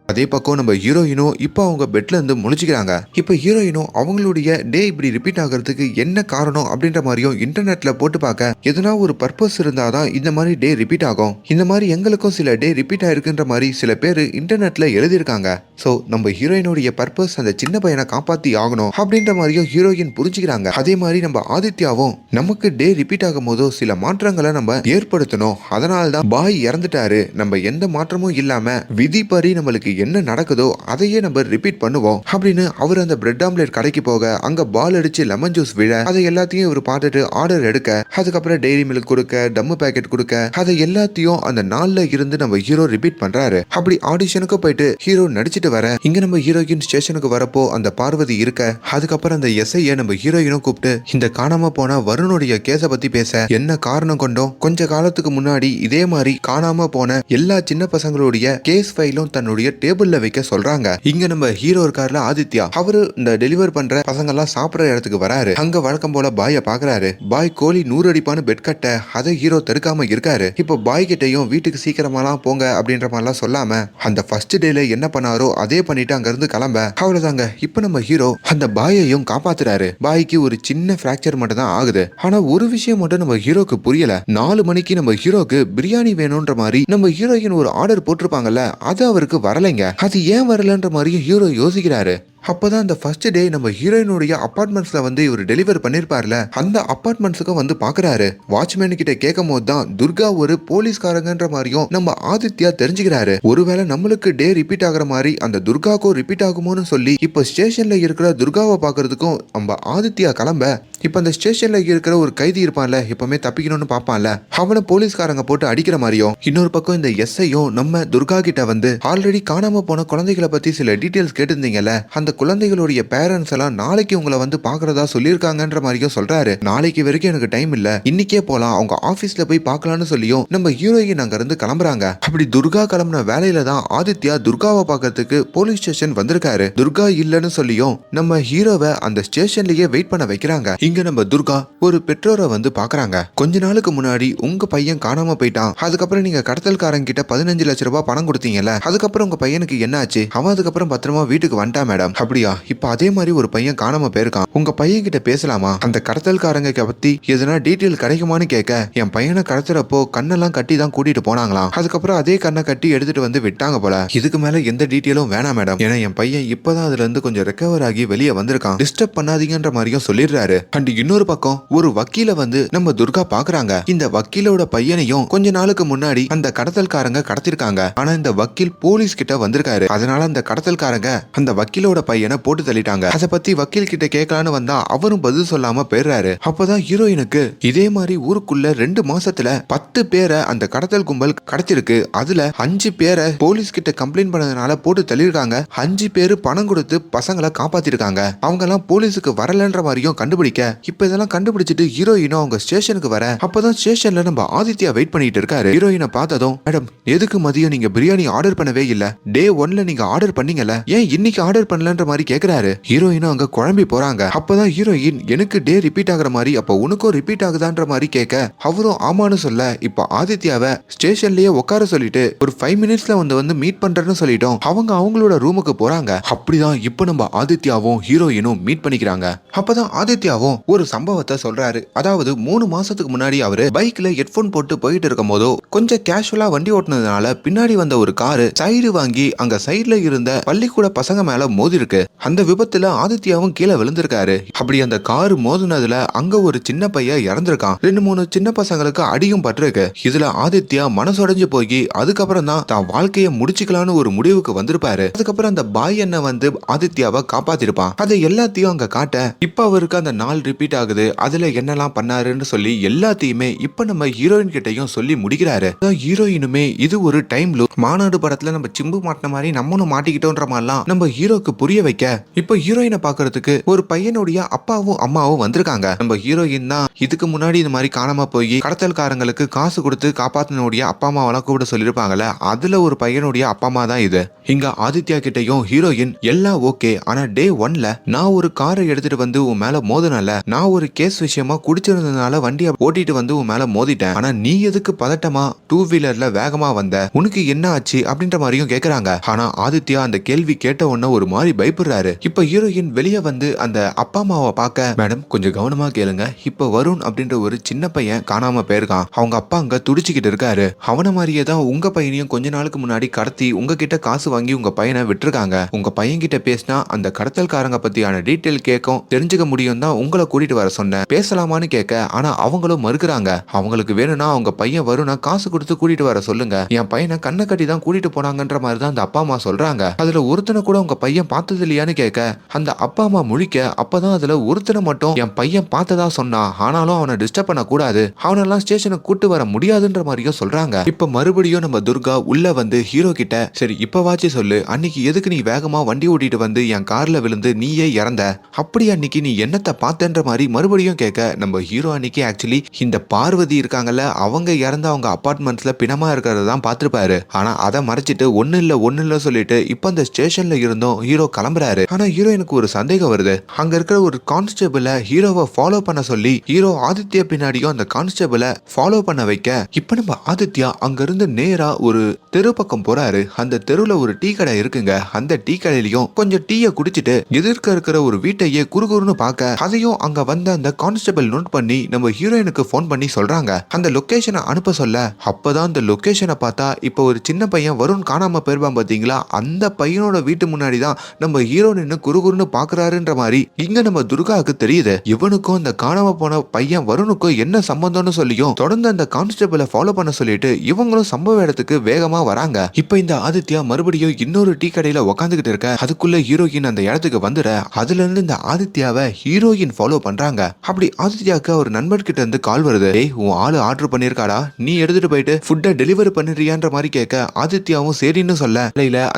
அதே பக்கம் நம்ம ஹீரோயினும் இப்போ அவங்க பெட்ல இருந்து முழிச்சுக்கிறாங்க. இப்போ ஹீரோயினும் அவங்களுடைய டே இப்படி ரிப்பீட் ஆகிறதுக்கு என்ன காரணம் அப்படின்ற மாதிரியும் இன்டர்நெட்ல போட்டு பார்க்க, எதனா ஒரு பர்பஸ் இருந்தாதான் இந்த மாதிரி டே ரிப்பீட் ஆகும், இந்த மாதிரி எங்களுக்கும் சில டே ரிப்பீட் ஆயிருக்குன்ற மாதிரி சில பேர் இன்டர்நெட்ல எழுதியிருக்காங்க. ஸோ நம்ம ஹீரோயினுடைய பர்பஸ் அந்த சின்ன பையனை காப்பாத்தி ஆகணும் அப்படின்ற மாதிரியும் ஹீரோயின் புரிஞ்சுக்கிறாங்க. அதே மாதிரி நம்ம ஆதித்யாவும் நமக்கு டே ரிப்பீட் ஆகும் போதோ சில மாற்றங்களை நம்ம ஏற்படுத்தணும், அதனால்தான் பாய் இறந்துட்டாரு, நம்ம எந்த மாற்றமும் இல்லாம விதிப்படி நம்மளுக்கு என்ன நடக்குதோ அதையே நம்ம ரிப்பீட் பண்ணுவோம் அப்படின்னு அவர் அந்த பிரெட் ஆம்லெட் கடைக்கு போக அங்க பால் அடிச்சு லெமன் ஜூஸ் விழ அதை எல்லாத்தையும் இவர் பார்த்துட்டு ஆர்டர் எடுக்க, அதுக்கப்புறம் டெய்ரி மில்க் கொடுக்க, டம்மு பேக்கெட் கொடுக்க, அதை எல்லாத்தையும் அந்த நாள்ல இருந்து நம்ம ஹீரோ ரிப்பீட் பண்றாரு. அப்படி ஆடிஷனுக்கு போயிட்டு ஹீரோ நடிச்சிட்டு வர இங்க நம்ம ஹீரோயின் ஸ்டேஷனுக்கு வரப்போ அந்த பார்வதி இருக்க, அதுக்கப்புறம் அந்த எஸ்ஐய நம்ம ஹீரோயினும் கூப்பிட்டு இந்த காணாம போன வருணுடைய கேஸ பத்தி பேச, என்ன காரணம் கொண்டோம் கொஞ்ச காலத்துக்கு முன்னாடி இதே மாதிரி காணாம போன எல்லா சின்ன பசங்களுடைய கேஸ் ஃபைலும் தன்னுடைய டேபிள்ல வைக்க சொல்றாங்க. இங்க நம்ம ஹீரோ இருக்காருல ஆதித்யா, அவரு இந்த டெலிவர் பண்ற பசங்க எல்லாம் சாப்பிடுற இடத்துக்கு வராரு. அங்க வழக்கம் போல பாய பாக்குறாரு. பாய் கோழி 100 அடிப்பான்னு பெட் கட்ட அதை ஹீரோ தடுக்காம இருக்காரு. இப்போ பாய் கிட்டையும் வீட்டுக்கு சீக்கிரமாலாம் போங்க அப்படின்ற மாதிரிலாம் சொல்லாம அந்த ஃபர்ஸ்ட் டேல என்ன பண்ணாரோ அதே பண்ணிட்டு அங்க இருந்து கிளம்ப, அவ்வளவுதாங்க. இப்போ நம்ம ஹீரோ அந்த பாயையும் காப்பாத்துறாரு. பாய்க்கு ஒரு சின்ன பிராக்சர் மட்டும் தான் ஆகுது. ஆனா ஒரு விஷயம் மட்டும் நம்ம ஹீரோக்கு புரியல. 4 மணிக்கு நம்ம ஹீரோக்கு பிரியாணி வேணும்ன்ற மாதிரி நம்ம ஹீரோயின் ஒரு ஆர்டர் போட்டிருப்பாங்கல்ல, அது அவருக்கு வரலைங்க. அது ஏன் வரலன்ற மாதிரி ஹீரோ யோசிக்கிறாரு. அப்பதான் அந்த ஃபர்ஸ்ட் டே நம்ம ஹீரோயினுடைய அபார்ட்மெண்ட்ஸ்ல வந்து இவர் டெலிவர் பண்ணிருப்பார்ல, அந்த அபார்ட்மெண்ட்ஸுக்கும் வந்து பாக்குறாரு. வாட்ச்மேன் கிட்ட கேட்கும் போது தான் துர்கா ஒரு போலீஸ்காரங்கன்ற மாதிரியும் நம்ம ஆதித்யா தெரிஞ்சுக்கிறாரு. ஒருவேளை நம்மளுக்கு டே ரிப்பீட் ஆகுற மாதிரி அந்த துர்காக்கும் ரிப்பீட் ஆகுமோன்னு சொல்லி இப்ப ஸ்டேஷன்ல இருக்கிற துர்காவை பாக்குறதுக்கும் நம்ம ஆதித்யா கிளம்ப, இப்ப அந்த ஸ்டேஷன்ல இருக்கிற ஒரு கைதி இருப்பான்ல, எப்பவுமே தப்பிக்கணும்னு பாப்பான்ல, அவனை போலீஸ்காரங்க போட்டு அடிக்கிற மாதிரியும், இன்னொரு பக்கம் இந்த எஸ்ஐயும் நம்ம துர்கா கிட்ட வந்து ஆல்ரெடி காணாம போன குழந்தைகளை பத்தி சில டீடைல்ஸ் கேட்டிருந்தீங்கல்ல, அந்த குழந்தைகளுடைய பேரண்ட்ஸ் எல்லாம் நாளைக்கு உங்களை வந்து பாக்குறதா சொல்லியிருக்காங்கன்ற மாதிரியும் சொல்றாரு. நாளைக்கு வரைக்கும் எனக்கு டைம் இல்ல, இன்னைக்கே போலாம், அவங்க ஆபீஸ்ல போய் பார்க்கலாம்னு சொல்லியும் நம்ம ஹீரோயின் அங்க இருந்து கிளம்புறாங்க. அப்படி துர்கா கிளம்புன வேலையில தான் ஆதித்யா துர்காவை பார்க்கறதுக்கு போலீஸ் ஸ்டேஷன் வந்திருக்காரு. துர்கா இல்லன்னு சொல்லியும் நம்ம ஹீரோவை அந்த ஸ்டேஷன்லயே வெயிட் பண்ண வைக்கிறாங்க. இங்க நம்ம துர்கா ஒரு பெற்றோரை வந்து பாக்குறாங்க. கொஞ்ச நாளுக்கு முன்னாடி உங்க பையன் காணாம போயிட்டான், அதுக்கப்புறம் நீங்க கடத்தல்காரங்க கிட்ட 15 லட்சம் ரூபாய் பணம் கொடுத்தீங்கல்ல, அதுக்கப்புறம் உங்க பையனுக்கு என்ன ஆச்சு, அவன் அதுக்கப்புறம் பத்திரமா வீட்டுக்கு வந்துட்டான் மேடம் அப்படியா? இப்ப அதே மாதிரி ஒரு பையன் காணாம போயிருக்கான். உங்க பையன் கிட்ட பேசலாமா? அந்த கடத்தல்காரங்க பத்தி எதனா டீட்டெயில் கிடைக்குமான்னு கேட்க, என் பையனை கடத்துறப்போ கண்ணெல்லாம் கட்டி தான் கூட்டிட்டு போனாங்களாம். அதுக்கப்புறம் அதே கண்ணை கட்டி எடுத்துட்டு வந்து விட்டாங்க போல. இதுக்கு மேல எந்த டீட்டெயிலும் வேணாம் மேடம். ஏன்னா என் பையன் இப்பதான் அதுல இருந்து கொஞ்சம் ரெக்கவர் ஆகி வெளியே வந்திருக்கான். டிஸ்டர்ப் பண்ணாதீங்கன்ற மாதிரியும் சொல்லிடுறாரு. அண்ட் இன்னொரு பக்கம் ஒரு வக்கீல வந்து நம்ம துர்கா பாக்குறாங்க. இந்த வக்கீலோட பையனையும் கொஞ்ச நாளுக்கு முன்னாடி அந்த கடத்தல்காரங்க கடத்திருக்காங்க. ஆனா இந்த வக்கீல் போலீஸ் கிட்ட வந்திருக்காரு. அதனால அந்த கடத்தல்காரங்க அந்த வக்கீலோட பையனை போட்டு தள்ளிட்டாங்க. அதை பத்தி வக்கீல் கிட்ட கேட்கலான்னு வந்தா அவரும் பதில் சொல்லாம போயிடுறாரு. அப்பதான் ஹீரோயினுக்கு இதே மாதிரி ஊருக்குள்ள 2 மாசத்துல 10 பேரை அந்த கடத்தல் கும்பல் கடத்திருக்கு. அதுல 5 பேரை போலீஸ் கிட்ட கம்ப்ளைண்ட் பண்ணதுனால போட்டு தள்ளிருக்காங்க. 5 பேரு பணம் கொடுத்து பசங்களை காப்பாத்திருக்காங்க. அவங்க எல்லாம் போலீஸுக்கு வரலன்ற மாதிரியும் கண்டுபிடிக்க, இப்ப இதெல்லாம் கண்டுபிடிச்சிட்டு ஹீரோயினும் அவங்க ஸ்டேஷனுக்கு வர, அப்பதான் ஸ்டேஷன்ல நம்ம ஆதித்யா வெயிட் பண்ணிட்டு இருக்காரு. ஹீரோயினை பார்த்ததும், மேடம் எதுக்கு மதியம் நீங்க பிரியாணி ஆர்டர் பண்ணவே இல்ல? டே 1ல நீங்க ஆர்டர் பண்ணீங்கல்ல, ஏன் இன்னைக்கு ஆர்டர் பண்ணலன்ற மாதிரி கேக்குறாரு. ஹீரோயினும் அங்க குழம்பி போறாங்க. அப்பதான் ஹீரோயின், எனக்கு டே ரிப்பீட் ஆகுற மாதிரி அப்ப உனக்கும் ரிப்பீட் ஆகுதான்ற மாதிரி கேட்க, அவரும் ஆமான்னு சொல்ல, இப்ப ஆதித்யாவை ஸ்டேஷன்லயே உட்கார சொல்லிட்டு ஒரு 5 மினிட்ஸ்ல வந்து மீட் பண்றேன்னு சொல்லிட்டோம். அவங்க அவங்களோட ரூமுக்கு போறாங்க. அப்படிதான் இப்ப நம்ம ஆதித்யாவும் ஹீரோயினும் மீட் பண்ணிக்கிறாங்க. அப்பதான் ஆதித்யாவும் ஒரு சம்பவத்தை சொல்றாரு. அதாவது 3 மாசத்துக்கு முன்னாடி அவரு பைக்ல ஹெட்போன் போட்டு போயிட்டு இருக்கும் போதோ கொஞ்சம் கேஷுவலா வண்டி ஓட்டுனதுனால பின்னாடி வந்த ஒரு காரு சைடு வாங்கி அங்க சைடுல இருந்த பள்ளிக்கூட பசங்க மேல மோதி இருக்கு. அந்த விபத்துல ஆதித்யாவும் கீழே விழுந்திருக்காரு. அப்படி அந்த காரு மோதினதுல அங்க ஒரு சின்ன பையன் இறந்திருக்கான். 2-3 சின்ன பசங்களுக்கு அடியும் பட்டிருக்கு. இதுல ஆதித்யா மனசுடைஞ்சு போய் அதுக்கப்புறம் தான் தான் வாழ்க்கையை முடிச்சுக்கலான்னு ஒரு முடிவுக்கு வந்திருப்பாரு. அதுக்கப்புறம் அந்த பாய் என்ன வந்து ஆதித்யாவை காப்பாத்திருப்பான். அதை எல்லாத்தையும் அங்க காட்ட, இப்ப அவருக்கு அந்த நாள் ரிப்பீட் ஆகுது. அதுல என்னெல்லாம் பண்ணாருன்னு சொல்லி எல்லாத்தையுமே இப்ப நம்ம ஹீரோயின் கிட்டையும் சொல்லி முடிக்கிறாரு. ஹீரோயினுமே இது ஒரு டைம் லூப். மாநாடு படத்துல நம்ம சிம்பு மாட்டின மாதிரி நம்மளும் மாட்டிக்கிட்டோன்ற மாதிரிலாம் நம்ம ஹீரோக்கு புரிய வைக்க, இப்ப ஹீரோயினை பாக்குறதுக்கு ஒரு பையனுடைய அப்பாவும் அம்மாவும் வந்திருக்காங்க. நம்ம ஹீரோயின் தான் இதுக்கு முன்னாடி இந்த மாதிரி காணாம போய் கடத்தல்காரங்களுக்கு காசு கொடுத்து காப்பாத்தினுடைய அப்பா அம்மாவெல்லாம் கூப்பிட சொல்லியிருப்பாங்கல்ல, அதுல ஒரு பையனுடைய அப்பா அம்மா தான் இது. இங்க ஆதித்யா கிட்டையும் ஹீரோயின் எல்லாம் ஓகே, ஆனா டே 1ல நான் ஒரு காரை எடுத்துட்டு வந்து உன் மேல மோதனால, நான் ஒரு கேஸ் விஷயமா குடிச்சிருந்ததுனால வண்டியை ஓட்டிட்டு வந்து உன் மேல மோதிட்டேன். ஆனா நீ எதுக்கு பதட்டமா 2 வீலர்ல வேகமா வந்த? உனக்கு என்ன ஆச்சு அப்படின்ற மாதிரியும் கேக்குறாங்க. ஆனா ஆதித்யா அந்த கேள்வி கேட்ட உடனே ஒரு மாதிரி பயப்படுறாரு. இப்ப ஹீரோயின் வெளியே வந்து அந்த அப்பா அம்மாவை பார்க்க, மேடம் கொஞ்சம் கவனமா கேளுங்க, இப்ப வருண் அப்படின்ற ஒரு சின்ன பையன் காணாம போயிருக்கான். அவங்க அப்பா அங்க துடிச்சுக்கிட்டு இருக்காரு. அவன மாதிரியே தான் உங்க பையனையும் கொஞ்ச நாளுக்கு முன்னாடி கடத்தி உங்ககிட்ட காசு வாங்கி உங்க பையனை விட்டுருக்காங்க. உங்க பையன் கிட்ட பேசினா அந்த கடத்தல்காரங்க பத்தியான டீட்டெயில் கேட்கும், தெரிஞ்சுக்க முடியும் தான் உங்களை கூட்டிட்டு வர சொன்னேன். பேசலாமான்னு கேட்க, ஆனா அவங்களும் மறுக்கிறாங்க. அவங்களுக்கு வேணும்னா அவங்க பையன் வருணா காசு கொடுத்து கூட்டிட்டு வர சொல்லுங்க, என் பையனை கண்ணை கட்டி தான் கூட்டிட்டு போனாங்கன்ற மாதிரி தான் அந்த அப்பா அம்மா சொல்றாங்க. அதுல ஒருத்தனை கூட உங்க பையன் பார்த்தது இல்லையான்னு கேட்க, அந்த அப்பா அம்மா முழிக்க, அப்பதான் அதுல ஒருத்தனை மட்டும் என் பையன் பார்த்ததா சொன்னா, ஆனாலும் அவனை டிஸ்டர்ப் பண்ண கூடாது, அவனெல்லாம் ஸ்டேஷனுக்கு கூட்டு வர முடியாதுன்ற மாதிரியும் சொல்றாங்க. இப்ப மறுபடியும் நம்ம துர்கா உள்ள வந்து ஹீரோ கிட்ட, சரி இப்பவாச்சு சொல்லு, அன்னைக்கு எதுக்கு நீ வேகமா வண்டி ஓட்டிட்டு வந்து என் கார்ல விழுந்து நீயே இறந்த? அப்படி அன்னைக்கு நீ என்னத்தை பார்த்தன்ற மாதிரி மறுபடியும் கேட்க, நம்ம ஹீரோ அன்னைக்கு ஆக்சுவலி இந்த பார்வதி இருக்காங்கல்ல, அவங்க இறந்த அவங்க அபார்ட்மெண்ட்ஸ்ல பிணமா இருக்கிறத தான் பார்த்திருப்பாரு. ஆனா அதை மறைச்சிட்டு ஒண்ணு இல்ல சொல்லிட்டு இப்ப அந்த ஸ்டேஷன்ல இருந்தும் ஹீரோ கிளம்புறாரு. ஆனா ஹீரோயினுக்கு ஒரு சந்தேகம் வருது. அங்க இருக்கிற ஒரு கான்ஸ்டபிள ஹீரோவை ஃபாலோ பண்ண சொல்லி ஹீரோ ஆதித்யா பின்னாடியும் அந்த கான்ஸ்டபிள ஃபாலோ பண்ண வைக்க, இப்ப நம்ம ஆதித்யா அங்க இருந்து நேரா ஒரு தெரு பக்கம் போறாரு. அந்த தெருவுல ஒரு டீ கடை இருக்குங்க. அந்த டீ கடையிலயும் கொஞ்சம் டீயை குடிச்சிட்டு எதிர்க்க இருக்கிற ஒரு வீட்டையே குறுகுறுன்னு பார்க்க, அதையும் அங்க வந்த அந்த கான்ஸ்டபிள் நோட் பண்ணி நம்ம ஹீரோயினுக்கு போன் பண்ணி சொல்றாங்க அந்த லொகேஷனை அனுப்ப சொல்ல. அப்பதான் அந்த லொகேஷனை பார்த்தா இப்ப ஒரு சின்ன பையன் வருண் காணாம போயிருப்பான் பாத்தீங்களா, அந்த பையனோட வீட்டு முன்னாடி தான் நம்ம ஹீரோ நின்னு குறுகுறுன்னு பாக்குறாருன்ற மாதிரி இங்க நம்ம துர்காவுக்கு தெரியுது. இவனுக்கும் அந்த காணாம போன பையன் வருணுக்கும் என்ன சம்பந்தம்னு சொல்லியும் தொடர்ந்து அந்த கான்ஸ்டபிளை ஃபாலோ பண்ண சொல்லிட்டு இவங்களும் சம்பவ இடத்துக்கு வேகமா வராங்க. இப்ப இந்த ஆதித்யா மறுபடியும் இன்னொரு டீ கடையில உட்காந்துக்கிட்டு இருக்க, அதுக்குள்ள ஹீரோயின் அந்த இடத்துக்கு வந்துட, அதுல இருந்து இந்த ஆதித்யாவை ஹீரோயின் ஃபாலோ பண்றாங்க. அப்படி ஆதித்யாவுக்கு ஒரு நண்பர் கிட்ட இருந்து கால் வருது. ஏய் உன் ஆளு ஆர்டர் பண்ணிருக்காடா, நீ எடுத்துட்டு போயிட்டு ஃபுட்டை டெலிவரி பண்ணிடுறியான்ற மாதிரி கேட்க, ஆதித்யாவும் சரின்னு சொல்ல,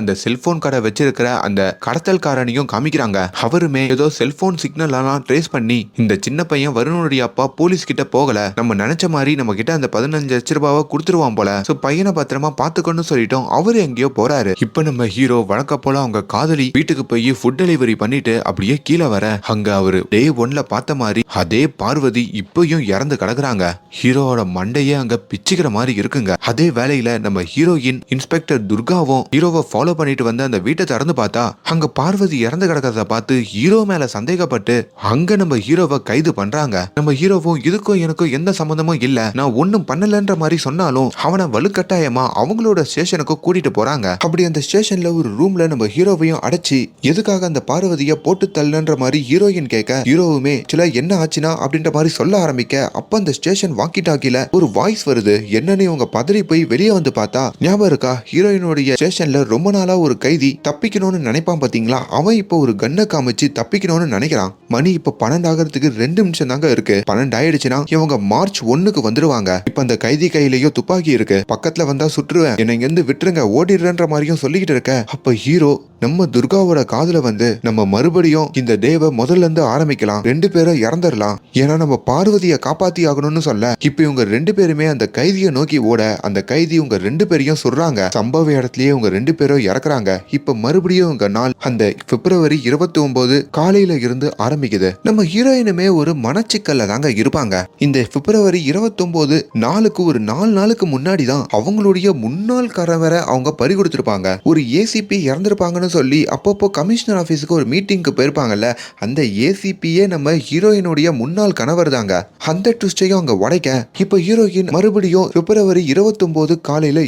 அந்த செல்போன் கடை வச்சிருக்கிற அந்த கடத்தல்காரனையும் காமிக்கிறாங்க. அவருமே ஏதோ செல்போன் சிக்னல் எல்லாம் ட்ரேஸ் பண்ணி இந்த சின்ன பையன் வருணுடைய அப்பா போலீஸ் கிட்ட போகல, நம்ம நினைச்ச மாதிரி நம்ம கிட்ட அந்த 15 லட்ச ரூபாவை கொடுத்துருவான் போல, சோ பையனை பத்திரமா பாத்துக்கணும்னு சொல்லிட்டோம். அவரு எங்கேயோ போறாரு. இப்ப நம்ம ஹீரோ வழக்க போல அவங்க காதலி வீட்டுக்கு போய் ஃபுட் டெலிவரி பண்ணிட்டு அப்படியே கீழே வர, அங்க அவரு டே 1ல பார்த்த மாதிரி அதே பார்வதி இப்பயும் இறந்து கிடக்குறாங்க. ஹீரோவோட மண்டையே அங்க பிச்சுக்கிற மாதிரி இருக்குங்க. அதே வேலையில நம்ம ஹீரோயின் இன்ஸ்பெக்டர் துர்காவும் ஹீரோவை ஃபாலோ பண்ணிட்டு வந்து அந்த வீட்டை திறந்து பார்த்தா அங்க பார்வதி இறந்து கிடக்கிறத பார்த்து ஹீரோ மேல சந்தேகப்பட்டு அங்க நம்ம ஹீரோவை கைது பண்றாங்க. நம்ம ஹீரோவும் இதுக்கும் எனக்கும் எந்த சம்பந்தமும் இல்ல, நான் ஒன்னும் பண்ணலன்ற மாதிரி சொன்னாலும் அவனை வலுக்கட்டாயமா அவங்களோட ஸ்டேஷனுக்கு கூட்டிட்டு போறாங்க. அப்படி அந்த ஸ்டேஷன்ல ஒரு ரூம்ல நம்ம ஹீரோவையும் அடைச்சி எதுக்காக அந்த பார்வதியை போட்டு தள்ளன்ற மாதிரி ஹீரோயின் கேட்க, ஹீரோவுமே சில என்ன ஆச்சுனா அப்படின்ற மாதிரி சொல்ல ஆரம்பிக்க, அப்ப அந்த ஸ்டேஷன் வாக்கி டாக்கில ஒரு வாய்ஸ் வருது. என்னன்னு இவங்க பதறி போய் வெளியே வந்து பார்த்தா, ஞாபகம் இருக்கா ஹீரோயினுடைய ஸ்டேஷன்ல ரொம்ப நாளா ஒரு கைதி தப்பிக்கணும்னு நினைப்பான் பாத்தீங்களா, அவன் இப்ப ஒரு கண்ணை காமிச்சு தப்பிக்கணும்னு நினைக்கிறான். மணி இப்ப 12 ஆகிறதுக்கு 2 நிமிஷம் தாங்க இருக்கு. 12 ஆயிடுச்சுன்னா இவங்க மார்ச் 1க்கு வந்துருவாங்க. இப்ப அந்த கைதி கையிலயோ துப்பாக்கி இருக்கு, பக்கத்துல வந்தா சுற்றுவேன், என்ன இங்க இருந்து விட்டுருங்க, ஓடிடுறன்ற மாதிரியும் சொல்லிக்கிட்டு இருக்க, அப்ப ஹீரோ நம்ம துர்காவோட காதுல வந்து நம்ம மறுபடியும் இந்த டேவை முதல்ல இருந்து ஆரம்பிக்கலாம், 2 பேரும் இறந்துடலாம், ஏன்னா நம்ம பார்வதியை காப்பாத்தி ஆகணும்னு சொல்ல, இப்ப இவங்க 2 பேருமே அந்த கைதியை நோக்கி ஓட அந்த கைதி உங்க 2 பேரையும் சொல்றாங்க. சம்பவ இடத்துலயே உங்க 2 பேரும் இறக்குறாங்க. இப்ப மறுபடியும் உங்க நாள் அந்த பிப்ரவரி 29 காலையில இருந்து ஆரம்பிக்குது. நம்ம ஹீரோயினுமே ஒரு மனச்சிக்கல்ல தாங்க இருப்பாங்க. இந்த பிப்ரவரி 29 நாளுக்கு ஒரு 4 நாளுக்கு முன்னாடி தான் அவங்களுடைய முன்னாள் கணவரை அவங்க பறி கொடுத்திருப்பாங்க. ஒரு ஏசிபி இறந்திருப்பாங்கன்னு சொல்லி அப்பப்போ கமிஷனர் ஆபீஸுக்கு ஒரு மீட்டிங்க்கு போயிருப்பாங்கல்ல, அந்த ஏசிபியே நம்ம ஹீரோயினுடைய முன்னாள் கணவர் தாங்க. அந்த ட்விஸ்டையும் அங்க உடைக்க, இப்ப ஹீரோயின் மறுபடியும் பிப்ரவரி 29 காலையில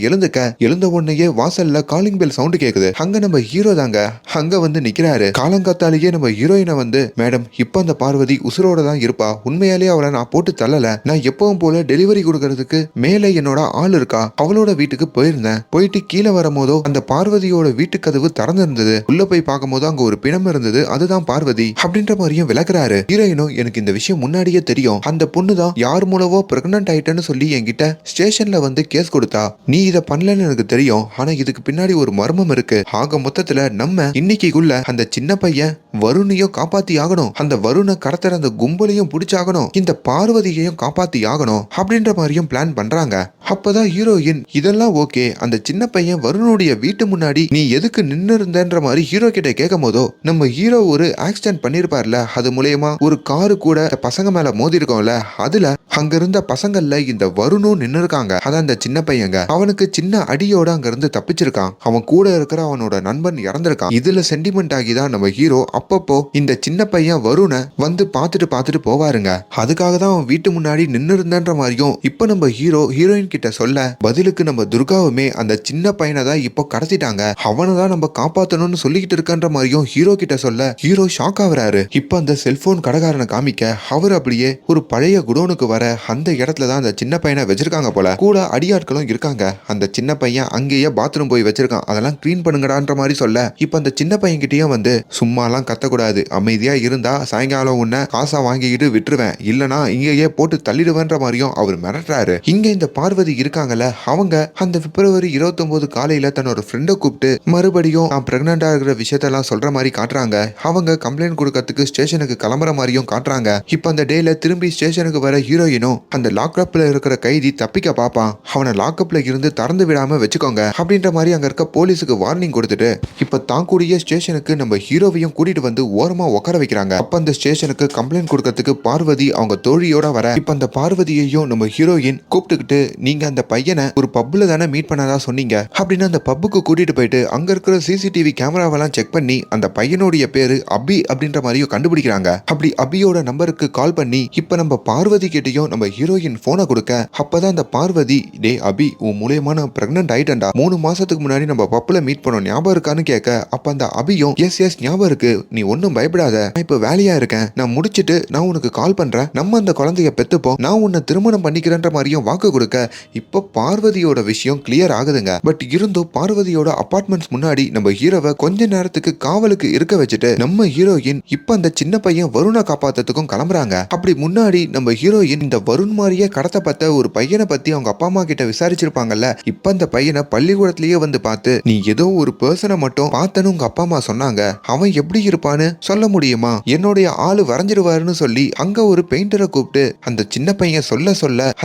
எழுந்த உடனேயே வாசல்ல காலிங் பெல் சவுண்ட் கேக்குது. அங்க நம்ம ஹீரோ தாங்க அங்க வந்து நிக்கிறாரு. காலங்காத்தாலேயே நம்ம ஹீரோயினை வந்து, மேடம் இப்ப அந்த பார்வதி உசுரோட தான் இருப்பா, உண்மையாலேயே அவளை நான் போட்டு தள்ளல, நான் எப்பவும் போல டெலிவரி கொடுக்கறதுக்கு மேலே என்னோட ஆள் இருக்கா, அவளோட வீட்டுக்கு போயிருந்தேன், போயிட்டு கீழே வரும்போதோ அந்த பார்வதியோட வீட்டு கதவு திறந்திருந்தது, உள்ள போய் பார்க்கும் போது அங்க ஒரு பிணம் இருந்தது, அதுதான் பார்வதி அப்படின்ற மாதிரியும் விளக்குறாரு. ஹீரோயினும், எனக்கு இந்த விஷயம் முன்னாடியே தெரியும், அந்த பொண்ணு தான் யார் மூலவோ பிரெக்னன்ட் ஆயிட்டேன்னு சொல்லி என்கிட்ட ஸ்டேஷன்ல வந்து கேஸ் கொடுத்தா, நீ இதை பண்ணலன்னு எனக்கு தெரியும், ஆனா இதுக்கு பின்னாடி ஒரு மர்மம் இருக்கு, ஆக மொத்தத்துல நம்ம இன்னைக்குள்ள அந்த சின்ன பையன் வருணையும் காப்பாத்தி ஆகணும், அந்த வருணை கடத்துற அந்த கும்பலையும் பிடிச்சாகணும், இந்த பார்வதியையும் காப்பாத்தி ஆகணும் அப்படின்ற மாதிரியும் பிளான் பண்றாங்க. அப்பதான் ஹீரோயின், இதெல்லாம் ஓகே, அந்த சின்ன பையன் வருணுடைய வீட்டு முன்னாடி நீ எதுக்கு நின்னு இருந்தன்ற மாதிரி ஹீரோ கிட்ட கேட்கும் போதோ, நம்ம ஹீரோ ஒரு ஆக்சிடென்ட் பண்ணிருப்பார்ல, அது மூலயமா ஒரு காரு கூட பசங்க மேல மோதி இருக்கோம்ல, அதுல அங்க இருந்த பசங்கள்ல இந்த வருணும் நின்னு இருக்காங்க, அதான் அந்த சின்ன பையங்க, அவனுக்கு சின்ன அடியோட அங்க இருந்து தப்பிச்சிருக்கான், அவன் கூட இருக்கிற அவனோட நண்பன் இறந்திருக்கான். இதுல சென்டிமெண்ட் ஆகிதான் நம்ம ஹீரோ அப்பப்போ இந்த சின்ன பையன் வருணை வந்து பார்த்துட்டு போவாருங்க. அதுக்காக தான் அவன் வீட்டு முன்னாடி நின்னு இருந்தன்ற மாதிரியும் இப்ப நம்ம ஹீரோயின் கிட்ட சொல்ல, பதிலுக்கு நம்ம துர்காவுமே அந்த சின்ன பையனை தான் இப்போ கடத்திட்டாங்க, அவனை தான் நம்ம காப்பாத்தணும்னு சொல்லிக்கிட்டு இருக்கன்ற மாதிரியும் ஹீரோ கிட்ட சொல்ல, ஹீரோ ஷாக் ஆகுறாரு. இப்ப அந்த செல்போன் கடைக்காரனை காமிக்க, அவர் அப்படியே ஒரு பழைய குடோனுக்கு வர, அந்த இடத்துல தான் அந்த சின்ன பையனை வச்சிருக்காங்க போல, கூட அடியாட்களும் இருக்காங்க. அந்த சின்ன பையன் அங்கேயே பாத்ரூம் போய் வச்சிருக்கான், அதெல்லாம் கிளீன் பண்ணுங்கடான்ற மாதிரி சொல்ல, இப்ப அந்த சின்ன பையன் கிட்டயும் வந்து, சும்மாலாம் கத்தக்கூடாது, அமைதியா இருந்தா சாயங்காலம் உன்னை காசா வாங்கிக்கிட்டு விட்டுருவேன், இல்லனா இங்கேயே போட்டு தள்ளிடுவேன்ற மாதிரியும் அவர் மிரட்டுறாரு. இங்க இந்த பார்வதி இருக்காங்கல்ல, அவங்க அந்த பிப்ரவரி 29 காலையில தன்னோட ஃப்ரெண்டை கூப்பிட்டு மறுபடியும் நான் பிரெக்னண்டா இருக்கிற விஷயத்தெல்லாம் சொல்ற மாதிரி காட்டுறாங்க. அவங்க கம்ப்ளைண்ட் கொடுக்கறதுக்கு ஸ்டேஷனுக்கு கிளம்புற மாதிரியும் காட்டுறாங்க. இப்ப அந்த டேல திரும்பி ஸ்டேஷனுக்கு வர ஹீரோயினும் அந்த லாக்அப்ல இருக்கிற கைதி தப்பிக்க பாப்பான், அவனை லாக்அப்ல இருந்து திறந்து விடாம வச்சுக்கோங்க அப்படின்ற மாதிரி அங்க இருக்க போலீஸுக்கு வார்னிங் கொடுத்துட்டு இப்ப தான் கூடிய ஸ்டேஷனுக்கு நம்ம ஹீரோவையும் கூட்டிட்டு வந்து ஓரமா உட்கார வைக்கிறாங்க. அப்ப அந்த ஸ்டேஷனுக்கு கம்ப்ளைண்ட் கொடுக்கறதுக்கு பார்வதி அவங்க தோழியோட வர, இப்ப அந்த பார்வதியையும் நம்ம ஹீரோயின் கூப்பிட்டுக்கிட்டு, நீங்க அந்த பையனை ஒரு பப்ல தானே மீட் பண்ணதா சொன்னீங்க அப்படின்னு அந்த பப்புக்கு கூட்டிட்டு போயிட்டு அங்க இருக்கிற சிசிடிவி கேமராவெல்லாம் செக் பண்ணி அந்த பையனுடைய பேரு அபி அப்படின்ற மாதிரியும் கண்டுபிடிக்கிறாங்க. அப்படி அபியோட நம்பருக்கு கால் பண்ணி இப்ப நம்ம பார்வதி கிட்டையும் நம்ம ஹீரோயின் போனை கொடுக்க, அப்பதான் அந்த பார்வதி, டே அபி, உன் மூலியமா நான் பிரெக்னன்ட் ஆயிட்டேன்டா, 3 மாசத்துக்கு முன்னாடி நம்ம பப்புல மீட் பண்ணோம், ஞாபகம் இருக்கான்னு கேட்க, அப்ப அந்த அபியும் எஸ் ஞாபகம் இருக்கு, நீ ஒன்னும் பயப்படாத, நான் இப்ப வேலையா இருக்கேன், நான் முடிச்சிட்டு நான் உனக்கு கால் பண்றேன், நம்ம அந்த குழந்தைய பெத்துப்போம், நான் உன்னை திருமணம் பண்ணிக்கிறேன்ற மாதிரியும் வாக்கு கொடுக்க, இப்ப பார்வதியோட விஷயம் கிளியர் ஆகுதுங்க. பட் இருந்தும் பார்வதியோட அபார்ட்மெண்ட்ஸ் முன்னாடி நம்ம ஹீரோவை கொஞ்ச நேரத்துக்கு காவலுக்கு இருக்க வச்சுட்டு நம்ம ஹீரோயின் இப்ப அந்த சின்ன பையன் வருணை காப்பாத்துறதுக்கும் கிளம்புறாங்க. அப்படி முன்னாடி நம்ம ஹீரோயின் இந்த வருண் மாதிரியே கடத்தப்பட்ட ஒரு பையனை பத்தி அவங்க அப்பா அம்மா கிட்ட விசாரிச்சிருப்பாங்கல்ல, இப்ப அந்த பையனை பள்ளிக்கூடத்திலேயே வந்து பார்த்து, நீ ஏதோ ஒரு பர்சனை மட்டும் பார்த்தனு உங்க அப்பா அம்மா சொன்னாங்க, அவன் எப்படி இருப்பான்னு சொல்ல முடியுமா, என்னுடைய ஆளு வரைஞ்சிருவாருன்னு சொல்லி அங்க ஒரு பெயிண்டரை கூப்பிட்டு அந்த சின்ன பையன் சொல்ல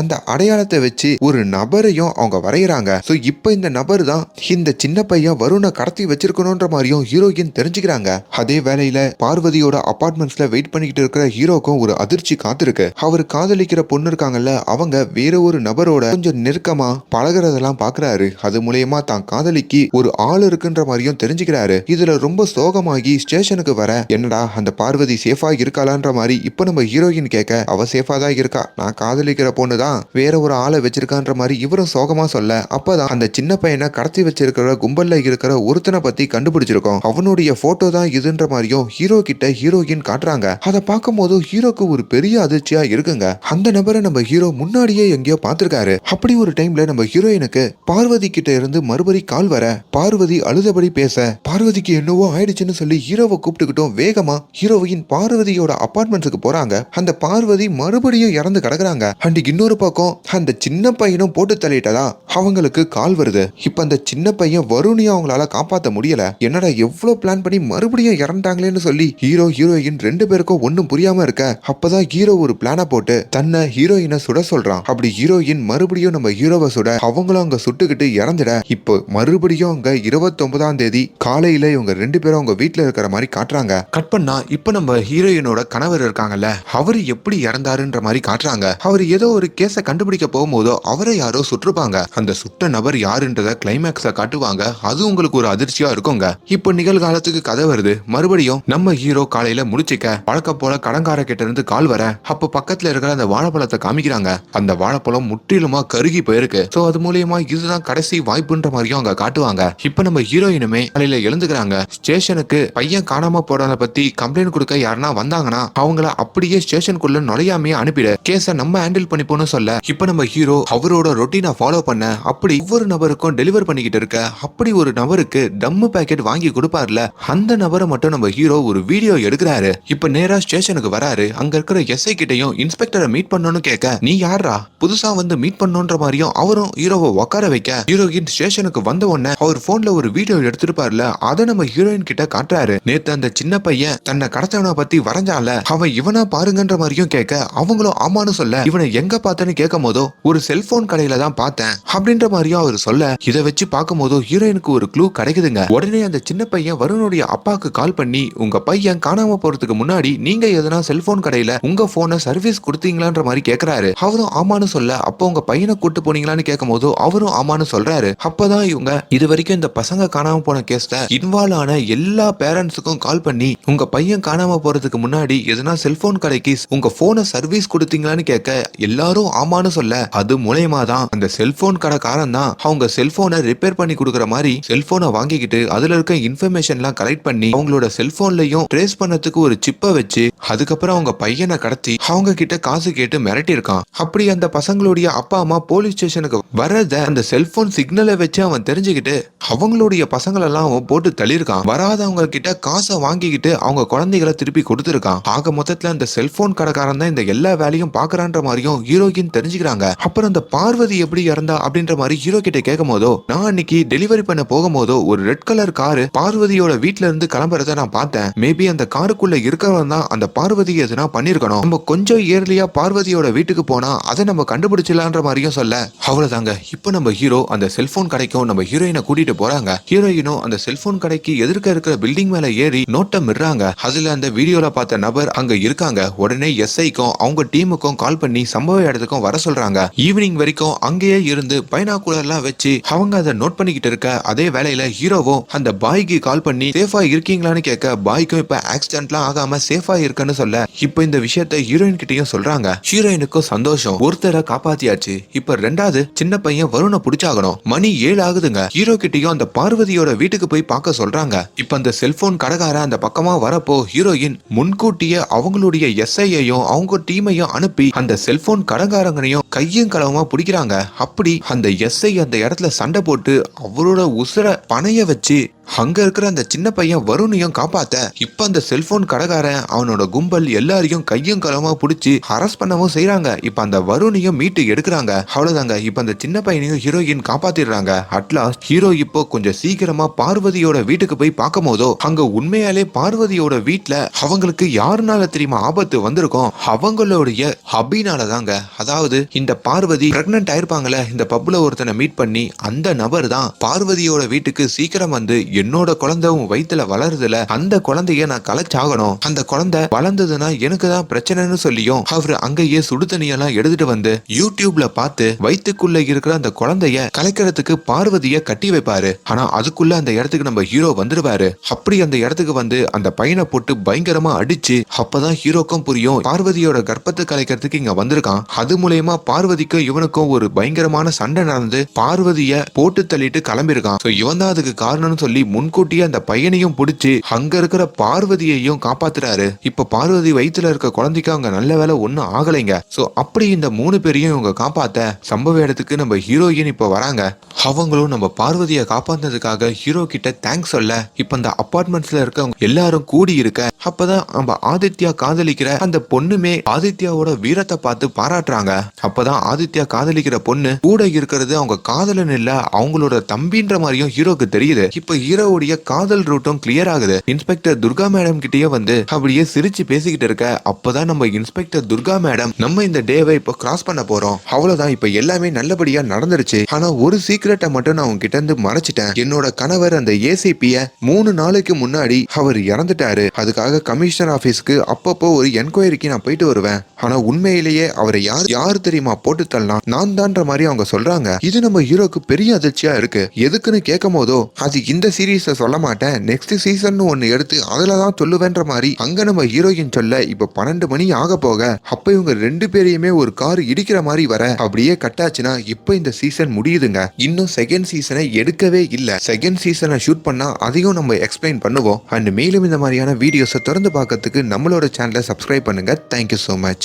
அந்த அடையாளத்தை வச்சு ஒரு நபரையும் அவங்க வரையறாங்க. சோ இப்ப இந்த நபர் தான் இந்த சின்ன பையன் வருணை கடத்தி வச்சிருக்கணும்ன்ற மாதிரியும் ஹீரோயின் தெரிஞ்சுக்கிறாங்க. அதே வேளையில பார்வதியோட அபார்ட்மெண்ட்ஸ்ல வெயிட் பண்ணிக்கிட்டு இருக்கிற ஹீரோக்கும் ஒரு அதிர்ச்சி காத்திருக்கு. அவர் காதலிக்கிற பொண்ணு இருக்காங்கல்ல, அவங்க வேற ஒரு நபரோட கொஞ்சம் நெருக்கமா பழகிறதெல்லாம் பாக்குறாரு. அது மூலயமா தான் காதலிக்கு ஒரு ஆள் இருக்குன்ற மாதிரியும் தெரிஞ்சுக்கிறாரு. இதுல ரொம்ப சோகமாகி ஸ்டேஷனுக்கு வர, என்னடா அந்த பார்வதி சேஃபா இருக்காளான்ற மாதிரி இப்ப நம்ம ஹீரோயின் கேட்க, அவ சேஃபா தான் இருக்கா, நான் காதலிக்கிற பொண்ணு தான் வேற ஒரு ஆளை வச்சிருக்கான்ற மாதிரி இவரும் சோகமா சொல்ல, அப்பதான் அந்த சின்ன பையனை கடத்தி வச்சிருக்கிற கும்பல்ல இருக்கிற ஒருத்தனை பத்தி கண்டுபிடிச்சிருக்கோம். அவனுடைய போட்டோ தான் இதுன்ற மாதிரியும் ஹீரோ கிட்ட ஹீரோயின் காட்டுறாங்க. அதை பார்க்கும் போது ஹீரோக்கு ஒரு பெரிய அதிர்ச்சியா இருக்குங்க. அந்த நபரை நம்ம ஹீரோ முன்னாடியே எங்கேயோ பார்த்திருக்காரு. அப்படி ஒரு டைம்ல நம்ம ஹீரோயினுக்கு பார்வதி கிட்ட இருந்து மறுபடி கால் வர, பார்வதி அழுதபடி பேச, பார்வதிக்கு என்னவோ ஆயிடுச்சுன்னு சொல்லி ஹீரோவை கூப்பிட்டுக்கிட்டோம் வேகமா ஹீரோயின் பார்வதியோட அபார்ட்மெண்ட்ஸுக்கு போறாங்க. அந்த பார்வதி மறுபடியும் இறந்து கிடக்குறாங்க. அண்ட் இன்னொரு பக்கம் அந்த சின்ன பையனும் போட்டு தள்ளிட்டதா அவங்களுக்கு கால் வருது. இப்ப அந்த சின்ன பையன் வருணையும் அவங்களால காப்பாற்ற முடியல. என்னடா எவ்வளவு பிளான் பண்ணி மறுபடியும் இறந்துட்டாங்களேன்னு சொல்லி ஹீரோ ஹீரோயின் ரெண்டு பேருக்கும் ஒன்னும் புரியாம இருக்க, அப்பதான் ஹீரோ ஒரு பிளான போட்டு தன்னை ஹீரோயினை சுட சொல்றான். அப்படி ஹீரோயின் மறுபடியும் நம்ம ஹீரோவை சுட, அவங்களும் அங்க சுட்டுக்கிட்டு இறந்துட, இப்போ மறுபடியும் அங்க 29ஆம் தேதி காலையில இவங்க ரெண்டு பேரும் அவங்க வீட்டுல இருக்கிற மாதிரி காட்டுறாங்க. கட் பண்ணா இப்ப நம்ம ஹீரோயினோட கணவர் இருக்காங்கல்ல, அவரு எப்படி இறந்தாருன்ற மாதிரி காட்டுறாங்க. அவர் ஏதோ ஒரு கேஸ கண்டுபிடிக்க போகும்போதோ அவரை யாரோ சுற்றுப்பாங்க. அந்த சுட்ட நபர் யாருன்றத கிளைமேக்ஸ காட்டுவாங்க. அது உங்களுக்கு ஒரு அதிர்ச்சியா இருக்குங்க. இப்போ நிகழ்காலத்துக்கு கதை வருது. மறுபடியும் நம்ம ஹீரோ காலையில முடிச்சுக்க வழக்க போல கடங்கார கிட்ட இருந்து கால் வர, அப்ப பக்கத்துல இருக்கிற அந்த வாழைப்பழத்தை காமிக்கிறாங்க. அந்த வாழைப்பழம் முற்றிலுமா கருகி போயிருக்கு. சோ அது மூலியமா இதுதான் கடைசி வாய்ப்புன்ற மாதிரியும் அங்க காட்டுவாங்க. இப்ப நம்ம ஹீரோயினுமே காலையில எழுந்துக்கிறாங்க. ஸ்டேஷனுக்கு பையன் காணாம போறத பத்தி கம்ப்ளைண்ட் கொடுக்க யாருன்னா வந்தாங்கன்னா அவங்கள அப்படியே ஸ்டேஷனுக்குள்ள நுழையாமே அனுப்பிட, கேஸ நம்ம ஹேண்டில் பண்ணிப்போன்னு சொல்ல, இப்ப நம்ம ஹீரோ அவரோட ரொட்டீனை ஃபாலோ பண்ண அப்படி ஒவ்வொரு நபருக்கும் டெலிவர் பண்ணிக்கிட்டு இருக்க, அப்படி ஒரு நபருக்கு டம்மு பேக்கெட் வாங்கி கொடுப்பார்ல, அந்த நபரை மட்டும் நம்ம ஹீரோ ஒரு வீடியோ எடுக்கிறாரு. இப்ப நேரா ஸ்டேஷனுக்கு வராரு. அங்க இருக்கிற எஸ்ஐ கிட்டையும் இன்ஸ்பெக்டரை மீட் பண்ணணும்னு கேட்க, நீ யாரா புதுசா வந்து மீட் பண்ணணும்ன்ற மாதிரியும் அவரும் ஹீரோவை உட்கார வைக்க, ஹீரோயின் ஸ்டேஷனுக்கு வந்த உடனே அவர் போன்ல ஒரு வீடியோ எடுத்திருப்பார்ல, அதை நம்ம ஹீரோயின் கிட்ட காட்டுறாரு. நேத்து அந்த சின்ன பையன் தன்னை கடத்தவனை பத்தி வரைஞ்சால, அவன் இவனா பாருங்கன்ற மாதிரியும் கேட்க, அவங்களும் ஆமான்னு சொல்ல, இவனை எங்க பார்த்தேன்னு கேட்கும் போதோ ஒரு செல்போன் கடையில தான் பார்த்தேன் அப்படின்ற மாதிரியும் அவர் சொல்ல, இதை வச்சு பார்க்கும் போதோ ஹீரோயினுக்கு ஒரு க்ளூ கிடைக்குதுங்க. உடனே அந்த சின்ன பையன் வருணுடைய அப்பாக்கு கால் பண்ணி, உங்க பையன் காணாம போறதுக்கு முன்னாடி நீங்க எதனா செல்போன் கடையில உங்க போனை சர்வீஸ் கொடுத்தீங்களான்ற மாதிரி கேட்கிறாரு. அவரும் ஆமான்னு சொல்ல, அப்போ உங்க பையனை கூட்டு போனீங்களான்னு கேட்கும் போது அவரும் ஆமான்னு சொல்றாரு. அப்பதான் இவங்க இது வரைக்கும் இந்த பசங்க காணாம போன கேஸ்ல இன்வால்வ் ஆன எல்லா பேரண்ட்ஸுக்கும் கால் பண்ணி, உங்க பையன் காணாம போறதுக்கு முன்னாடி எதனா செல்போன் கடைக்கு உங்க போனை சர்வீஸ் கொடுத்தீங்களான்னு கேட்க எல்லாரும் ஆமான்னு சொல்ல, அது மூலயமா தான் அந்த செல்போன் கடைக்காரன் தான் அவங்க செல்போனை ரிப்பேர் பண்ணி கொடுக்குற மாதிரி செல்போனை வாங்கிக்கிட்டு அதுல இருக்க இன்ஃபர்மேஷன்லாம் கலெக்ட் பண்ணி அவங்களோட செல்போன்லயும் ட்ரேஸ் பண்ணதுக்கு ஒரு சிப்பை வச்சு அதுக்கப்புறம் அவங்க பையனை கடத்தி அவங்க கிட்ட காசு கேட்டு மிரட்டி இருக்கான். அப்படி அந்த பசங்களுடைய அப்பா அம்மா போலீஸ் ஸ்டேஷனுக்கு வரத அந்த செல்போன் சிக்னலை வச்சு அவன் தெரிஞ்சுக்கிட்டு அவங்களுடைய பசங்களெல்லாம் அவன் போட்டு தள்ளியிருக்கான். வராதவங்க கிட்ட காசை வாங்கிக்கிட்டு அவங்க குழந்தைகளை திருப்பி கொடுத்துருக்கான். ஆக மொத்தத்துல அந்த செல்போன் கடைக்காரன் தான் இந்த எல்லா வேலையும் பாக்குறான்ற மாதிரியும் ஹீரோயின் தெரிஞ்சுக்கிறாங்க. அப்புறம் அந்த பார்வதி எப்படி இறந்தா அப்படின்ற மாதிரி ஹீரோ கிட்ட கேட்கும் போதோ, நான் அன்னைக்கு டெலிவரி பண்ண போகும்போதோ ஒரு ரெட் கலர் காரு பார்வதியோட வீட்ல இருந்து கிளம்புறத நான் பார்த்தேன். மேபி அந்த காருக்குள்ள இருக்கிறவன் தான் அந்த பார்வதி எதுனா பண்ணிருக்கணும். நம்ம கொஞ்சம் ஏர்லியா பார்வதியோட வீட்டுக்கு போனா அதை நம்ம கண்டுபிடிச்சலான்ற மாதிரியும் சொல்ல, அவ்வளவுதாங்க. இப்ப நம்ம ஹீரோ அந்த செல்போன் கடைக்கும் நம்ம ஹீரோயினை கூட்டிட்டு போறாங்க. ஹீரோயினும் அந்த செல்போன் கடைக்கு எதிர்க்க இருக்கிற பில்டிங் மேல ஏறி நோட்டம் இடுறாங்க. அதுல அந்த வீடியோல பார்த்த நபர் அங்க இருக்காங்க. உடனே எஸ்ஐக்கும் அவங்க டீமுக்கும் கால் பண்ணி சம்பவ இடத்துக்கும் வர சொல்றாங்க. ஈவினிங் வரைக்கும் அங்கேயே இருந்து பைனாகுலர்லாம் வச்சு அவங்க அதை நோட் பண்ணிக்கிட்டு இருக்க, அதே வேலையில ஹீரோவும் அந்த பாய்க்கு கால் பண்ணி சேஃபா இருக்கீங்களான்னு கேட்க, பாய்க்கும் இப்ப ஆக்சிடென்ட்லாம் ஆகாம சேஃபா இருக்குன்னு சொல்ல, இப்ப இந்த விஷயத்த ஹீரோயின் கிட்டயும் சொல்றாங்க. ஹீரோயினுக்கும் சந்தோஷம், ஒருத்தரை காப்பாத்தியாச்சு. இப்ப ரெண்டாவது சின்ன பையன் வருணை பிடிச்சாகணும். மணி 7 ஆகுதுங்க. ஹீரோ கிட்டயும் அந்த பார்வதியோட வீட்டுக்கு போய் பார்க்க சொல்றாங்க. இப்ப அந்த செல்போன் கடைக்கார அந்த பக்கமா வரப்போ ஹீரோயின் முன்கூட்டியே அவங்களுடைய எஸ்ஐயையும் அவங்க டீமையும் அனுப்பி அந்த செல்போன் கடைக்காரங்கனையும் கையும் களவுமா பிடிக்கிறாங்க. அப்படி அந்த எஸ்ஐ அந்த இடத்துல சண்டை போட்டு அவரோட உசுர பணைய வச்சு அங்க இருக்கிற அந்த சின்ன பையன் வருணையும் காப்பாத்த இப்ப அந்த செல்போன் கடைக்காரன் அவனோட கும்பல் எல்லாரையும் கையும் களமா புடிச்சு அரெஸ்ட் பண்ணவும் செய்யறாங்க. இப்ப அந்த வருணையும் மீட்டு எடுக்கிறாங்க. அவ்வளவுதாங்க, இப்ப அந்த சின்ன பையனையும் ஹீரோயின் காப்பாத்திடுறாங்க. அட்லாஸ்ட் ஹீரோ இப்போ கொஞ்சம் சீக்கிரமா பார்வதியோட வீட்டுக்கு போய் பார்க்கும் போதோ அங்க உண்மையாலே பார்வதியோட வீட்டுல அவங்களுக்கு யாருனால தெரியுமா ஆபத்து வந்திருக்கும், அவங்களுடைய ஹபினால தாங்க. அதாவது இந்த பார்வதி பிரெக்னன்ட் ஆயிருப்பாங்களே, இந்த பப்ல ஒருத்தனை மீட் பண்ணி அந்த நபர் தான் பார்வதியோட வீட்டுக்கு சீக்கிரம் வந்து என்னோட குழந்தை உன் வயித்துல வளருதுல, அந்த குழந்தைய நான் கலைச்சாகணும், அந்த குழந்தை வளர்ந்ததுன்னா எனக்கு தான் பிரச்சனைன்னு சொல்லியும் அவரு அங்கேயே சுடு தண்ணியெல்லாம் எடுத்துட்டு வந்து யூடியூப்ல பார்த்து வயிற்றுக்குள்ள இருக்கிற அந்த குழந்தைய கலைக்கிறதுக்கு பார்வதிய கட்டி வைப்பாரு. ஆனா அதுக்குள்ள அந்த இடத்துக்கு நம்ம ஹீரோ வந்துருவாரு. அப்படி அந்த இடத்துக்கு வந்து அந்த பையனை போட்டு பயங்கரமா அடிச்சு அப்பதான் ஹீரோக்கும் புரியும் பார்வதியோட கர்ப்பத்தை கலைக்கிறதுக்கு இங்க வந்திருக்கான். அது மூலயமா பார்வதிக்கும் இவனுக்கும் ஒரு பயங்கரமான சண்டை நடந்து பார்வதிய போட்டு தள்ளிட்டு கிளம்பிருக்கான். இவன் தான் அதுக்கு காரணம்னு சொல்லி முன்கூட்டியே அந்த பையனையும் பிடிச்சு அங்க இருக்கிற பார்வதியையும் காப்பாத்துறாரு. இப்ப பார்வதி வயிற்றுல இருக்க குழந்தைக்கு அவங்க நல்ல வேலை ஒண்ணும் ஆகலைங்க. சோ அப்படி இந்த 3 பேரையும் இவங்க காப்பாத்த சம்பவ இடத்துக்கு நம்ம ஹீரோயின் இப்ப வராங்க. அவங்களும் நம்ம பார்வதியை காப்பாத்தினதுக்காக ஹீரோ கிட்ட தேங்க்ஸ் சொல்ல இப்ப அந்த அபார்ட்மெண்ட்ஸ்ல இருக்க எல்லாரும் கூடி இருக்க அப்பதான் நம்ம ஆதித்யா காதலிக்கிற அந்த பொண்ணுமே ஆதித்யாவோட வீரத்தை பார்த்து பாராட்டுறாங்க. அப்பதான் ஆதித்யா காதலிக்கிற பொண்ணு கூட இருக்கிறது அவங்க காதலன் இல்ல, அவங்களோட தம்பின்ற மாதிரியும் ஹீரோக்கு தெரியுது. இப்ப ஹீரோவுடைய காதல் ரூட்டும் கிளியர் ஆகுது. இன்ஸ்பெக்டர் துர்கா மேடம் கிட்டயே வந்து அப்படியே சிரிச்சு பேசிக்கிட்டு இருக்க அப்பதான் நம்ம இன்ஸ்பெக்டர் துர்கா மேடம் நம்ம இந்த டேவை இப்போ கிராஸ் பண்ண போறோம், அவ்வளவுதான், இப்ப எல்லாமே நல்லபடியா நடந்துருச்சு. ஆனா ஒரு சீக்கிரட்டை மட்டும் நான் உங்ககிட்ட இருந்து மறைச்சிட்டேன். என்னோட கணவர் அந்த ஏசிபிய 3 நாளைக்கு முன்னாடி அவர் இறந்துட்டாரு. அதுக்காக கமிஷனர் ஆபீஸ்க்கு அப்பப்போ ஒரு என்கொயரிக்கு நான் போயிட்டு வருவேன். ஆனா உண்மையிலேயே அவரை யார் தெரியுமா போட்டு தள்ளலாம், நான் தான்ற மாதிரி அவங்க சொல்றாங்க. இது நம்ம ஹீரோக்கு பெரிய அதிர்ச்சியா இருக்கு. எதுக்குன்னு கேட்கும் போதோ அது இந்த சீரீஸ சொல்ல மாட்டேன், நெக்ஸ்ட் சீசன் ஒன்னு எடுத்து அதுலதான் சொல்லுவேன்ற மாதிரி அங்க நம்ம ஹீரோயின் சொல்ல இப்ப 12 மணி ஆக போக அப்ப இவங்க 2 பேரையுமே ஒரு கார் இடிக்கிற மாதிரி வர அப்படியே கட்டாச்சுன்னா இப்ப இந்த சீசன் முடியுதுங்க. இன்னும் செகண்ட் சீசனை எடுக்கவே இல்ல. செகண்ட் சீசனை ஷூட் பண்ணா அதையும் நம்ம எக்ஸ்பிளைன் பண்ணுவோம். அண்ட் மேலும் இந்த மாதிரியான வீடியோஸை தொடர்ந்து பார்க்கறதுக்கு நம்மளோட சேனலை சப்ஸ்கிரைப் பண்ணுங்க. Thank you so much.